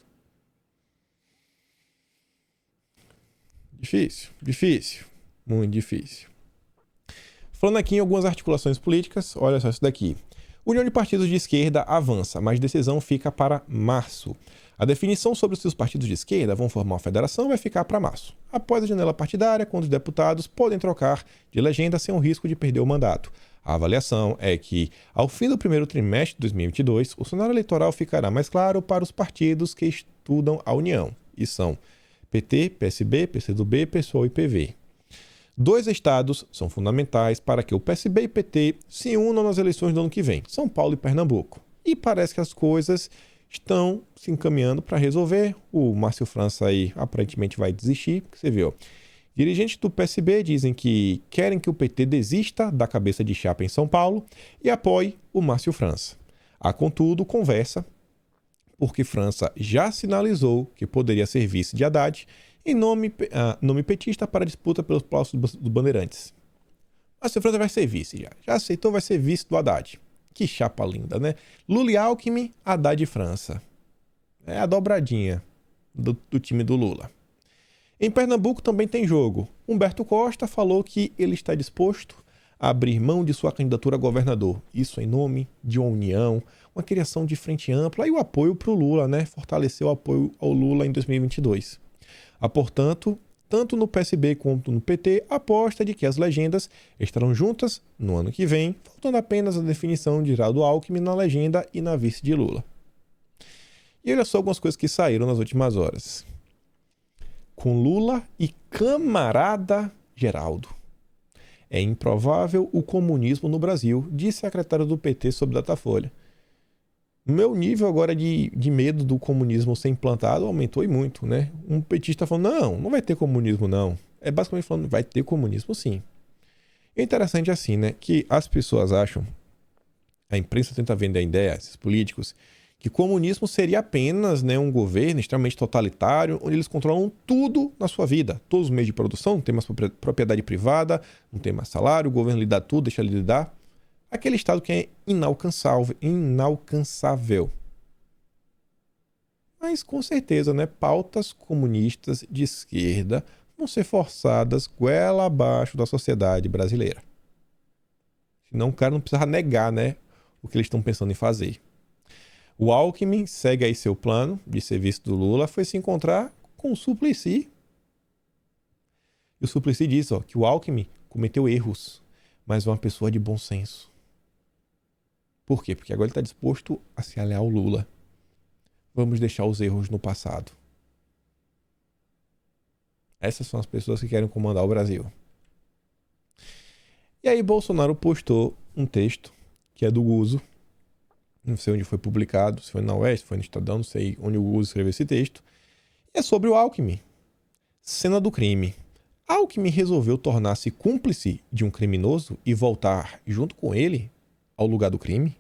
Difícil. Muito difícil. Falando aqui em algumas articulações políticas, olha só isso daqui. União de partidos de esquerda avança, mas decisão fica para março. A definição sobre se os partidos de esquerda vão formar uma federação vai ficar para março, após a janela partidária, quando os deputados podem trocar de legenda sem o risco de perder o mandato. A avaliação é que, ao fim do primeiro trimestre de 2022, o cenário eleitoral ficará mais claro para os partidos que estudam a União, e são PT, PSB, PCdoB, PSOL e PV. 2 estados são fundamentais para que o PSB e PT se unam nas eleições do ano que vem, São Paulo e Pernambuco. E parece que as coisas estão se encaminhando para resolver. O Márcio França aí aparentemente vai desistir, porque você viu. Dirigentes do PSB dizem que querem que o PT desista da cabeça de chapa em São Paulo e apoie o Márcio França. Há, contudo, conversa, porque França já sinalizou que poderia ser vice de Haddad em nome petista para a disputa pelos postos do Bandeirantes. Márcio França vai ser vice já aceitou, vai ser vice do Haddad. Que chapa linda, né? Lula e Alckmin, Haddad e França. É a dobradinha do time do Lula. Em Pernambuco também tem jogo. Humberto Costa falou que ele está disposto a abrir mão de sua candidatura a governador. Isso em nome de uma união, uma criação de frente ampla e o apoio para o Lula, né? Fortaleceu o apoio ao Lula em 2022. Há, portanto, tanto no PSB quanto no PT, a aposta de que as legendas estarão juntas no ano que vem, faltando apenas a definição de Geraldo Alckmin na legenda e na vice de Lula. E olha só algumas coisas que saíram nas últimas horas. Com Lula e camarada Geraldo. É improvável o comunismo no Brasil, disse a secretária do PT sobre Datafolha. O meu nível agora de medo do comunismo ser implantado aumentou e muito, né? Um petista falando, não vai ter comunismo não. É basicamente falando, vai ter comunismo sim. É interessante assim, né? Que as pessoas acham, a imprensa tenta vender a ideia, esses políticos, que comunismo seria apenas, né, um governo extremamente totalitário, onde eles controlam tudo na sua vida. Todos os meios de produção, não tem mais propriedade privada, não tem mais salário, o governo lhe dá tudo, deixa ele lhe dar. Aquele estado que é inalcançável. Mas com certeza, né, pautas comunistas de esquerda vão ser forçadas goela abaixo da sociedade brasileira. Senão o cara não precisa negar, né, o que eles estão pensando em fazer. O Alckmin segue aí seu plano de ser vice do Lula, foi se encontrar com o Suplicy. E o Suplicy diz que o Alckmin cometeu erros, mas é uma pessoa de bom senso. Por quê? Porque agora ele está disposto a se aliar ao Lula. Vamos deixar os erros no passado. Essas são as pessoas que querem comandar o Brasil. E aí Bolsonaro postou um texto, que é do Guzo. Não sei onde foi publicado, se foi na Oeste, se foi no Estadão, não sei onde o Guzo escreveu esse texto. E é sobre o Alckmin. Cena do crime. Alckmin resolveu tornar-se cúmplice de um criminoso e voltar junto com ele ao lugar do crime?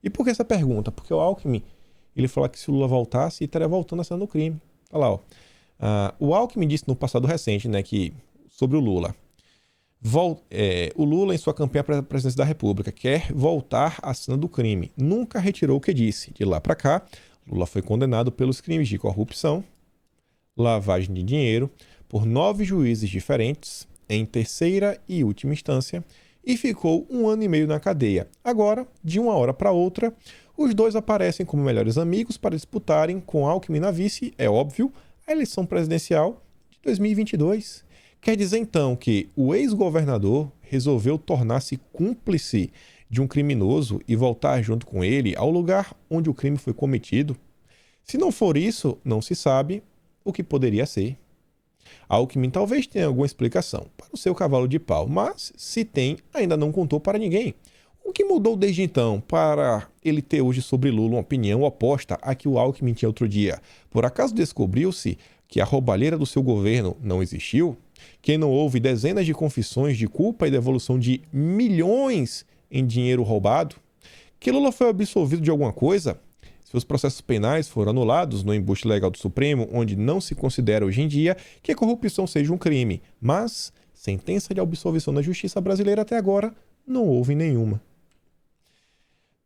E por que essa pergunta? Porque o Alckmin, ele falou que se o Lula voltasse, ele estaria voltando a cena do crime. Olha lá, o Alckmin disse no passado recente, né, que, sobre o Lula. O Lula, em sua campanha para a presidência da República, quer voltar à cena do crime. Nunca retirou o que disse. De lá para cá, Lula foi condenado pelos crimes de corrupção, lavagem de dinheiro, por 9 juízes diferentes, em terceira e última instância, e ficou 1 ano e meio na cadeia. Agora, de uma hora para outra, os dois aparecem como melhores amigos para disputarem com Alckmin na vice, é óbvio, a eleição presidencial de 2022. Quer dizer, então, que o ex-governador resolveu tornar-se cúmplice de um criminoso e voltar junto com ele ao lugar onde o crime foi cometido? Se não for isso, não se sabe o que poderia ser. Alckmin talvez tenha alguma explicação para o seu cavalo de pau, mas se tem, ainda não contou para ninguém. O que mudou desde então para ele ter hoje sobre Lula uma opinião oposta à que o Alckmin tinha outro dia? Por acaso descobriu-se que a roubalheira do seu governo não existiu? Que não houve dezenas de confissões de culpa e devolução de milhões em dinheiro roubado? Que Lula foi absolvido de alguma coisa? Seus processos penais foram anulados no embuste legal do Supremo, onde não se considera hoje em dia que a corrupção seja um crime. Mas sentença de absolvição na justiça brasileira até agora não houve nenhuma.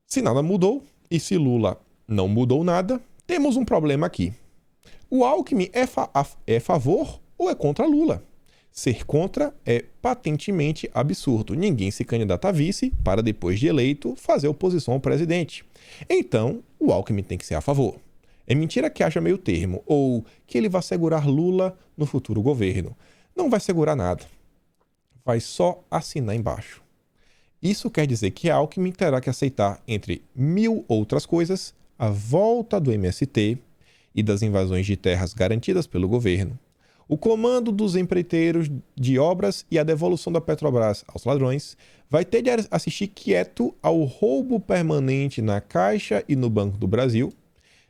Se nada mudou, e se Lula não mudou nada, temos um problema aqui. O Alckmin é a favor ou é contra Lula? Ser contra é patentemente absurdo. Ninguém se candidata a vice para, depois de eleito, fazer oposição ao presidente. Então, o Alckmin tem que ser a favor. É mentira que haja meio termo, ou que ele vai segurar Lula no futuro governo. Não vai segurar nada. Vai só assinar embaixo. Isso quer dizer que Alckmin terá que aceitar, entre 1000 outras coisas, a volta do MST e das invasões de terras garantidas pelo governo, o comando dos empreiteiros de obras e a devolução da Petrobras aos ladrões, vai ter de assistir quieto ao roubo permanente na Caixa e no Banco do Brasil,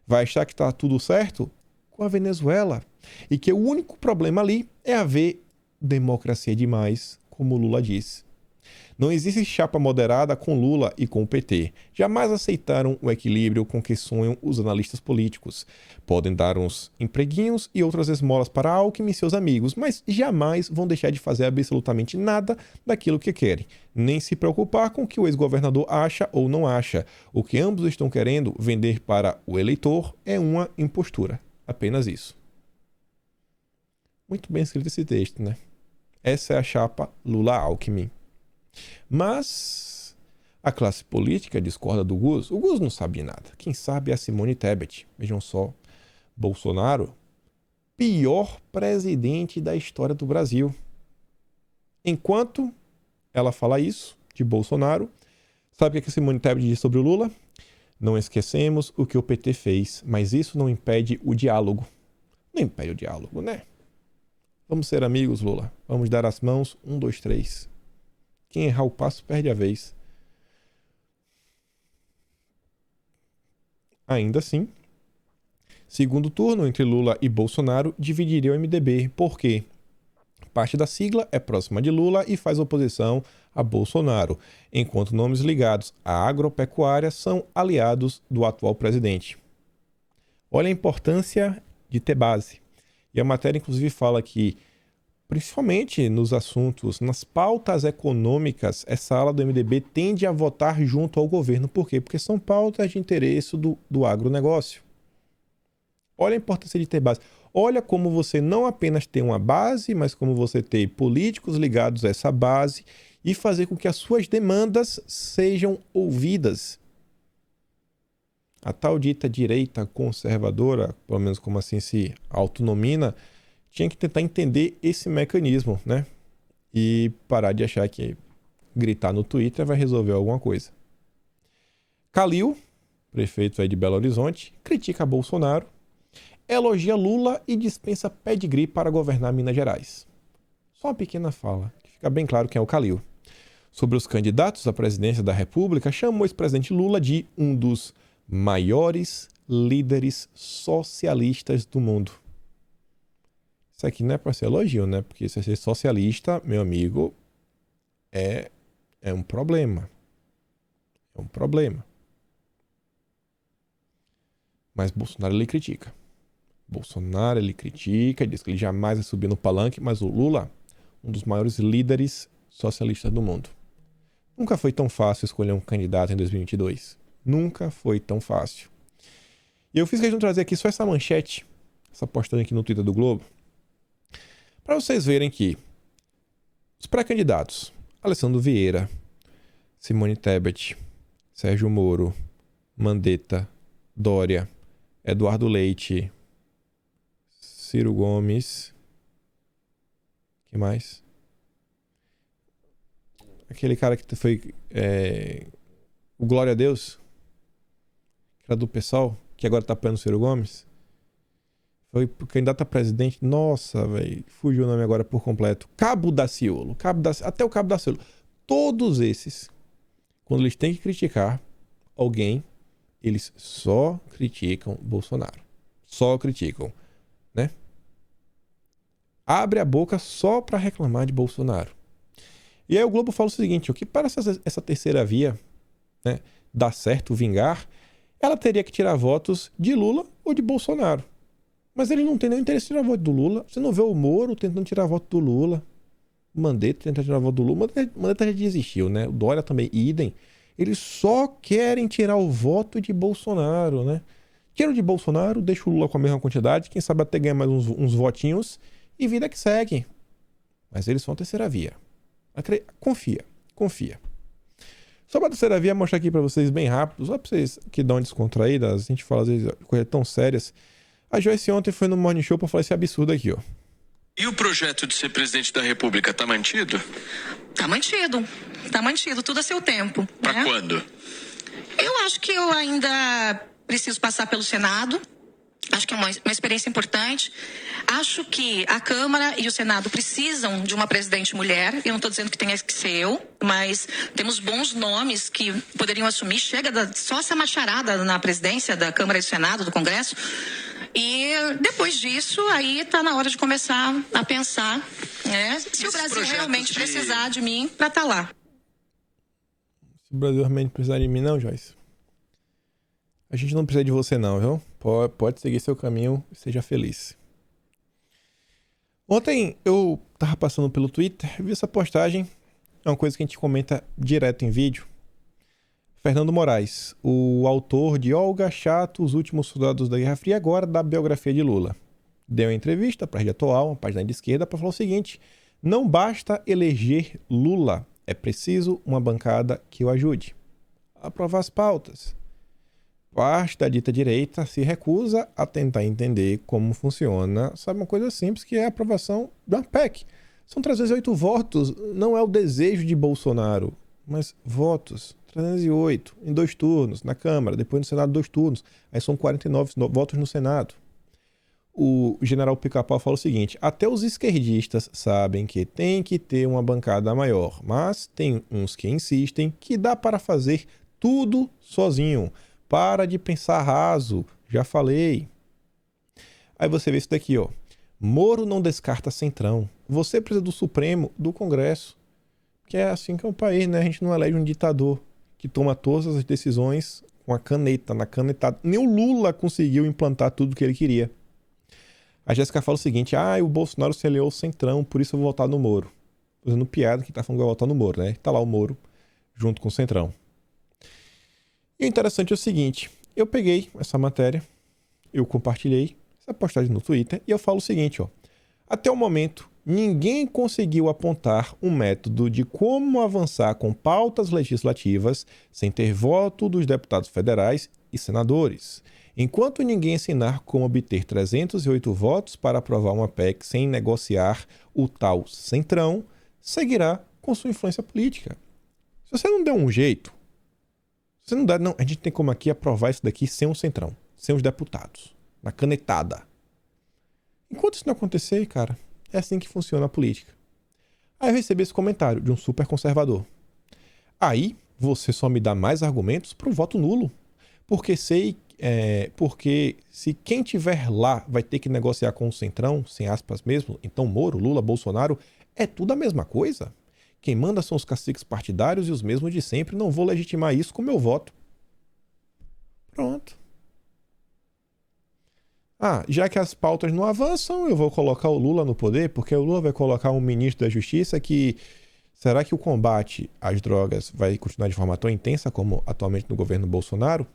vai achar que está tudo certo com a Venezuela e que o único problema ali é haver democracia demais, como o Lula disse. Não existe chapa moderada com Lula e com o PT. Jamais aceitaram o equilíbrio com que sonham os analistas políticos. Podem dar uns empreguinhos e outras esmolas para Alckmin e seus amigos, mas jamais vão deixar de fazer absolutamente nada daquilo que querem. Nem se preocupar com o que o ex-governador acha ou não acha. O que ambos estão querendo vender para o eleitor é uma impostura. Apenas isso. Muito bem escrito esse texto, né? Essa é a chapa Lula-Alckmin. Mas a classe política discorda do Guzo. O Guzo não sabe nada. Quem sabe é a Simone Tebet. Vejam só. Bolsonaro, pior presidente da história do Brasil. Enquanto ela fala isso de Bolsonaro, sabe o que a Simone Tebet diz sobre o Lula? Não esquecemos o que o PT fez, mas isso não impede o diálogo. Não impede o diálogo, né? Vamos ser amigos, Lula. Vamos dar as mãos. 1, 2, 3. Quem errar o passo perde a vez. Ainda assim, segundo turno entre Lula e Bolsonaro dividiria o MDB. Por quê? Parte da sigla é próxima de Lula e faz oposição a Bolsonaro, enquanto nomes ligados à agropecuária são aliados do atual presidente. Olha a importância de ter base. E a matéria, inclusive, fala que, principalmente nos assuntos, nas pautas econômicas, essa ala do MDB tende a votar junto ao governo. Por quê? Porque são pautas de interesse do agronegócio. Olha a importância de ter base. Olha como você não apenas tem uma base, mas como você tem políticos ligados a essa base e fazer com que as suas demandas sejam ouvidas. a tal dita direita conservadora, pelo menos como assim se autonomina, tinha que tentar entender esse mecanismo, né? E parar de achar que gritar no Twitter vai resolver alguma coisa. Calil, prefeito aí de Belo Horizonte, critica Bolsonaro, elogia Lula e dispensa pedigree para governar Minas Gerais. Só uma pequena fala, que fica bem claro quem é o Calil. Sobre os candidatos à presidência da República, chamou o ex-presidente Lula de um dos maiores líderes socialistas do mundo. Isso aqui não é para ser elogio, né? Porque se ser socialista, meu amigo, é um problema. É um problema. Mas Bolsonaro ele critica. Bolsonaro ele critica, diz que ele jamais vai subir no palanque, mas o Lula, um dos maiores líderes socialistas do mundo. Nunca foi tão fácil escolher um candidato em 2022. Nunca foi tão fácil. E eu fiz questão de trazer aqui só essa manchete, essa postagem aqui no Twitter do Globo, para vocês verem que os pré-candidatos, Alessandro Vieira, Simone Tebet, Sérgio Moro, Mandetta, Dória, Eduardo Leite, Ciro Gomes, que mais? Aquele cara que foi o Glória a Deus, que era do PSOL, que agora tá apoiando o Ciro Gomes. Foi candidato a presidente. Nossa, velho, fugiu o nome agora por completo. Cabo Daciolo. Até o Cabo Daciolo. Todos esses, quando eles têm que criticar alguém, eles só criticam Bolsonaro. Só criticam, né? Abre a boca só para reclamar de Bolsonaro. E aí o Globo fala o seguinte, que para essa terceira via, né, dar certo, vingar, ela teria que tirar votos de Lula ou de Bolsonaro. Mas ele não tem nenhum interesse em tirar voto do Lula. Você não vê o Moro tentando tirar voto do Lula. O Mandetta tentando tirar voto do Lula. O Mandetta já desistiu, né? O Dória também, idem. Eles só querem tirar o voto de Bolsonaro, né? Tira o de Bolsonaro, deixa o Lula com a mesma quantidade, quem sabe até ganhar mais uns votinhos e vida que segue. Mas eles são a terceira via. Confia. Sobre a terceira via, vou mostrar aqui pra vocês bem rápido, só pra vocês que dão uma descontraída, a gente fala às vezes coisas tão sérias. A Joyce ontem foi no Morning Show pra falar esse absurdo aqui, ó. E o projeto de ser presidente da República tá mantido? Tá mantido. Tá mantido, tudo a seu tempo. Pra né? quando? Eu acho que eu ainda preciso passar pelo Senado. Acho que é uma experiência importante. Acho que a Câmara e o Senado precisam de uma presidente mulher. Eu não estou dizendo que tenha que ser eu, mas temos bons nomes que poderiam assumir. Só essa macharada na presidência da Câmara e do Senado, do Congresso. E depois disso, aí está na hora de começar a pensar, né, se o Brasil realmente precisar de mim para estar lá. Se o Brasil realmente precisar de mim, não, Joyce. A gente não precisa de você não, viu? Pode seguir seu caminho e seja feliz. Ontem eu tava passando pelo Twitter, vi essa postagem, é uma coisa que a gente comenta direto em vídeo. Fernando Moraes, o autor de Olga Chato, Os Últimos Soldados da Guerra Fria, agora da biografia de Lula. Deu uma entrevista para a Rede Atual, uma página de esquerda, para falar o seguinte: não basta eleger Lula, é preciso uma bancada que o ajude a aprovar as pautas. Parte da dita direita se recusa a tentar entender como funciona, sabe, uma coisa simples, que é a aprovação da PEC. São 308 votos, não é o desejo de Bolsonaro, mas votos. 308 em 2 turnos na Câmara, depois no Senado 2 turnos, aí são 49 votos no Senado. O general Pica-Pau fala o seguinte: até os esquerdistas sabem que tem que ter uma bancada maior, mas tem uns que insistem que dá para fazer tudo sozinho. Para de pensar raso, já falei. Aí você vê isso daqui, ó. Moro não descarta Centrão. Você precisa do Supremo, do Congresso. Que é assim que é o país, né? A gente não elege um ditador que toma todas as decisões com a caneta, na canetada. Nem o Lula conseguiu implantar tudo que ele queria. A Jéssica fala o seguinte: o Bolsonaro se aliou ao Centrão, por isso eu vou votar no Moro. Fazendo piada que tá falando que vai votar no Moro, né? Tá lá o Moro junto com o Centrão. E o interessante é o seguinte: eu peguei essa matéria, eu compartilhei essa postagem no Twitter e eu falo o seguinte, ó. Até o momento, ninguém conseguiu apontar um método de como avançar com pautas legislativas sem ter voto dos deputados federais e senadores. Enquanto ninguém ensinar como obter 308 votos para aprovar uma PEC sem negociar o tal centrão, seguirá com sua influência política. Se você não der um jeito, se você não der, não, a gente tem como aqui aprovar isso daqui sem um centrão, sem os deputados, na canetada. Enquanto isso não acontecer, cara, é assim que funciona a política. Aí eu recebi esse comentário de um super conservador. Aí você só me dá mais argumentos pro voto nulo. Porque porque se quem tiver lá vai ter que negociar com o centrão, sem aspas mesmo, então Moro, Lula, Bolsonaro, é tudo a mesma coisa. Quem manda são os caciques partidários e os mesmos de sempre. Não vou legitimar isso com meu voto. Pronto. Já que as pautas não avançam, eu vou colocar o Lula no poder, porque o Lula vai colocar um ministro da Justiça que... Será que o combate às drogas vai continuar de forma tão intensa como atualmente no governo Bolsonaro?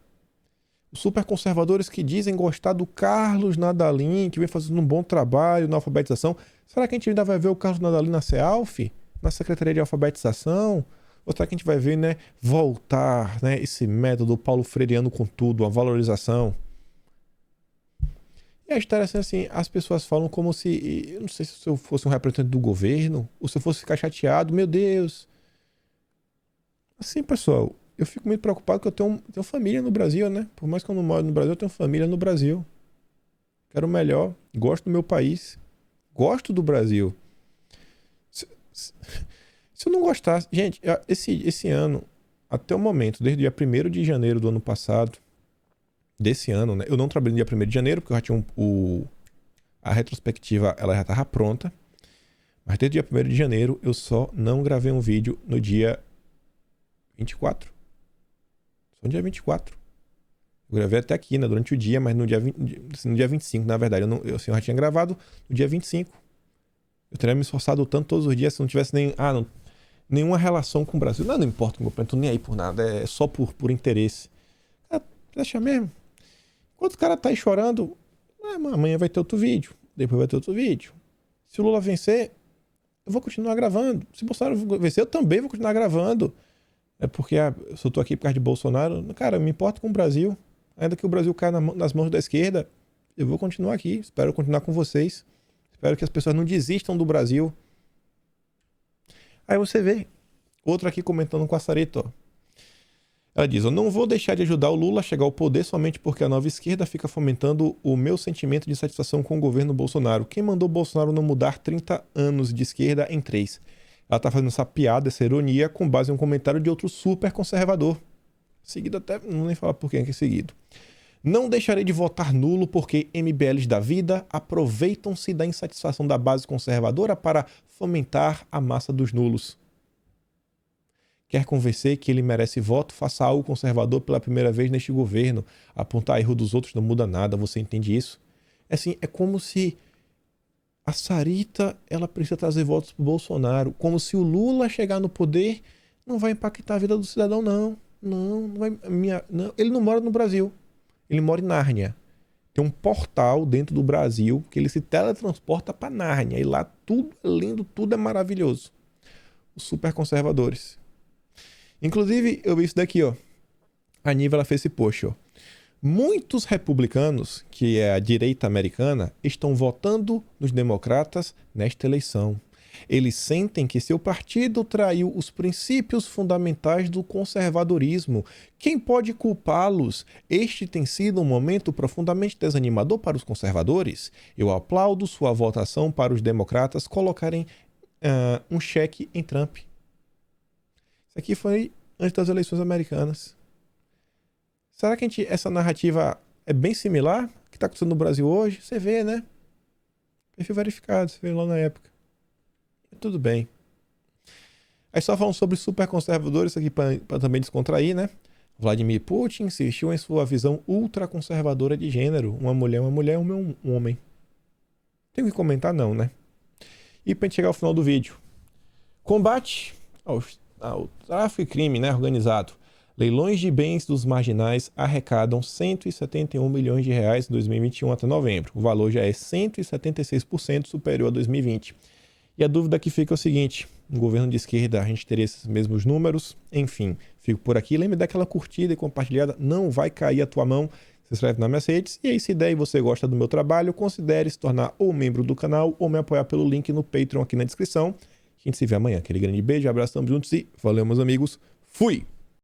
Os superconservadores que dizem gostar do Carlos Nadalim, que vem fazendo um bom trabalho na alfabetização, será que a gente ainda vai ver o Carlos Nadalim na CEALF? Na Secretaria de Alfabetização? Ou será que a gente vai ver, né, voltar, né, esse método paulo freireano com tudo, a valorização? E a história é assim, as pessoas falam como se, eu não sei se eu fosse um representante do governo, ou se eu fosse ficar chateado, meu Deus. Assim, pessoal, eu fico muito preocupado que eu tenho família no Brasil, né? Por mais que eu não moro no Brasil, eu tenho família no Brasil. Quero o melhor, gosto do meu país, gosto do Brasil. Se eu não gostasse... Gente, esse ano, até o momento, desde o dia 1º de janeiro do ano passado, desse ano, né? Eu não trabalhei no dia 1º de janeiro, porque eu já tinha a retrospectiva, ela já estava pronta. Mas desde o dia 1º de janeiro, eu só não gravei um vídeo no dia 24. Só no dia 24. Eu gravei até aqui, né? Durante o dia, mas no dia 25, na verdade. Eu já tinha gravado no dia 25. Eu teria me esforçado tanto todos os dias se não tivesse nenhuma relação com o Brasil. Não importa, meu pai, não tô nem aí por nada. É só por interesse. Cara, deixa mesmo. Enquanto o cara tá aí chorando, amanhã vai ter outro vídeo. Depois vai ter outro vídeo. Se o Lula vencer, eu vou continuar gravando. Se o Bolsonaro vencer, eu também vou continuar gravando. É porque se eu tô aqui por causa de Bolsonaro, cara, eu me importo com o Brasil. Ainda que o Brasil caia nas mãos da esquerda, eu vou continuar aqui. Espero continuar com vocês. Espero que as pessoas não desistam do Brasil. Aí você vê. Outro aqui comentando com a Sarita, ó. Ela diz, eu não vou deixar de ajudar o Lula a chegar ao poder somente porque a nova esquerda fica fomentando o meu sentimento de insatisfação com o governo Bolsonaro. Quem mandou Bolsonaro não mudar 30 anos de esquerda em 3? Ela tá fazendo essa piada, essa ironia, com base em um comentário de outro super conservador. Seguido até, não vou nem falar por quem é seguido. Não deixarei de votar nulo porque MBLs da vida aproveitam-se da insatisfação da base conservadora para fomentar a massa dos nulos. Quer convencer que ele merece voto? Faça algo conservador pela primeira vez neste governo. Apontar erro dos outros não muda nada, você entende isso? É assim, é como se a Sarita, ela precisa trazer votos pro Bolsonaro. Como se o Lula chegar no poder não vai impactar a vida do cidadão, não. Não vai... não. Ele não mora no Brasil. Ele mora em Nárnia. Tem um portal dentro do Brasil que ele se teletransporta para Nárnia. E lá tudo é lindo, tudo é maravilhoso. Os super conservadores. Inclusive, eu vi isso daqui, ó. A Niva, ela fez esse post, ó. Muitos republicanos, que é a direita americana, estão votando nos democratas nesta eleição. Eles sentem que seu partido traiu os princípios fundamentais do conservadorismo. Quem pode culpá-los? Este tem sido um momento profundamente desanimador para os conservadores. Eu aplaudo sua votação para os democratas colocarem um cheque em Trump. Isso aqui foi antes das eleições americanas. Será que essa narrativa é bem similar ao que está acontecendo no Brasil hoje? Você vê, né? Perfil verificado, você vê lá na época. Tudo bem. Aí só falando sobre super conservadores, isso aqui para também descontrair, né? Vladimir Putin insistiu em sua visão ultraconservadora de gênero. Uma mulher, um homem. Tem que comentar não, né? E para gente chegar ao final do vídeo. Combate ao tráfico e crime, né, organizado. Leilões de bens dos marginais arrecadam 171 milhões de reais em 2021 até novembro. O valor já é 176% superior a 2020. E a dúvida que fica é o seguinte: no governo de esquerda a gente teria esses mesmos números? Enfim, fico por aqui. Lembre daquela curtida e compartilhada, não vai cair a tua mão. Se inscreve nas minhas redes. E aí, se der e você gosta do meu trabalho, considere se tornar ou membro do canal ou me apoiar pelo link no Patreon aqui na descrição. A gente se vê amanhã. Aquele grande beijo, abraço, tamo juntos e valeu, meus amigos. Fui!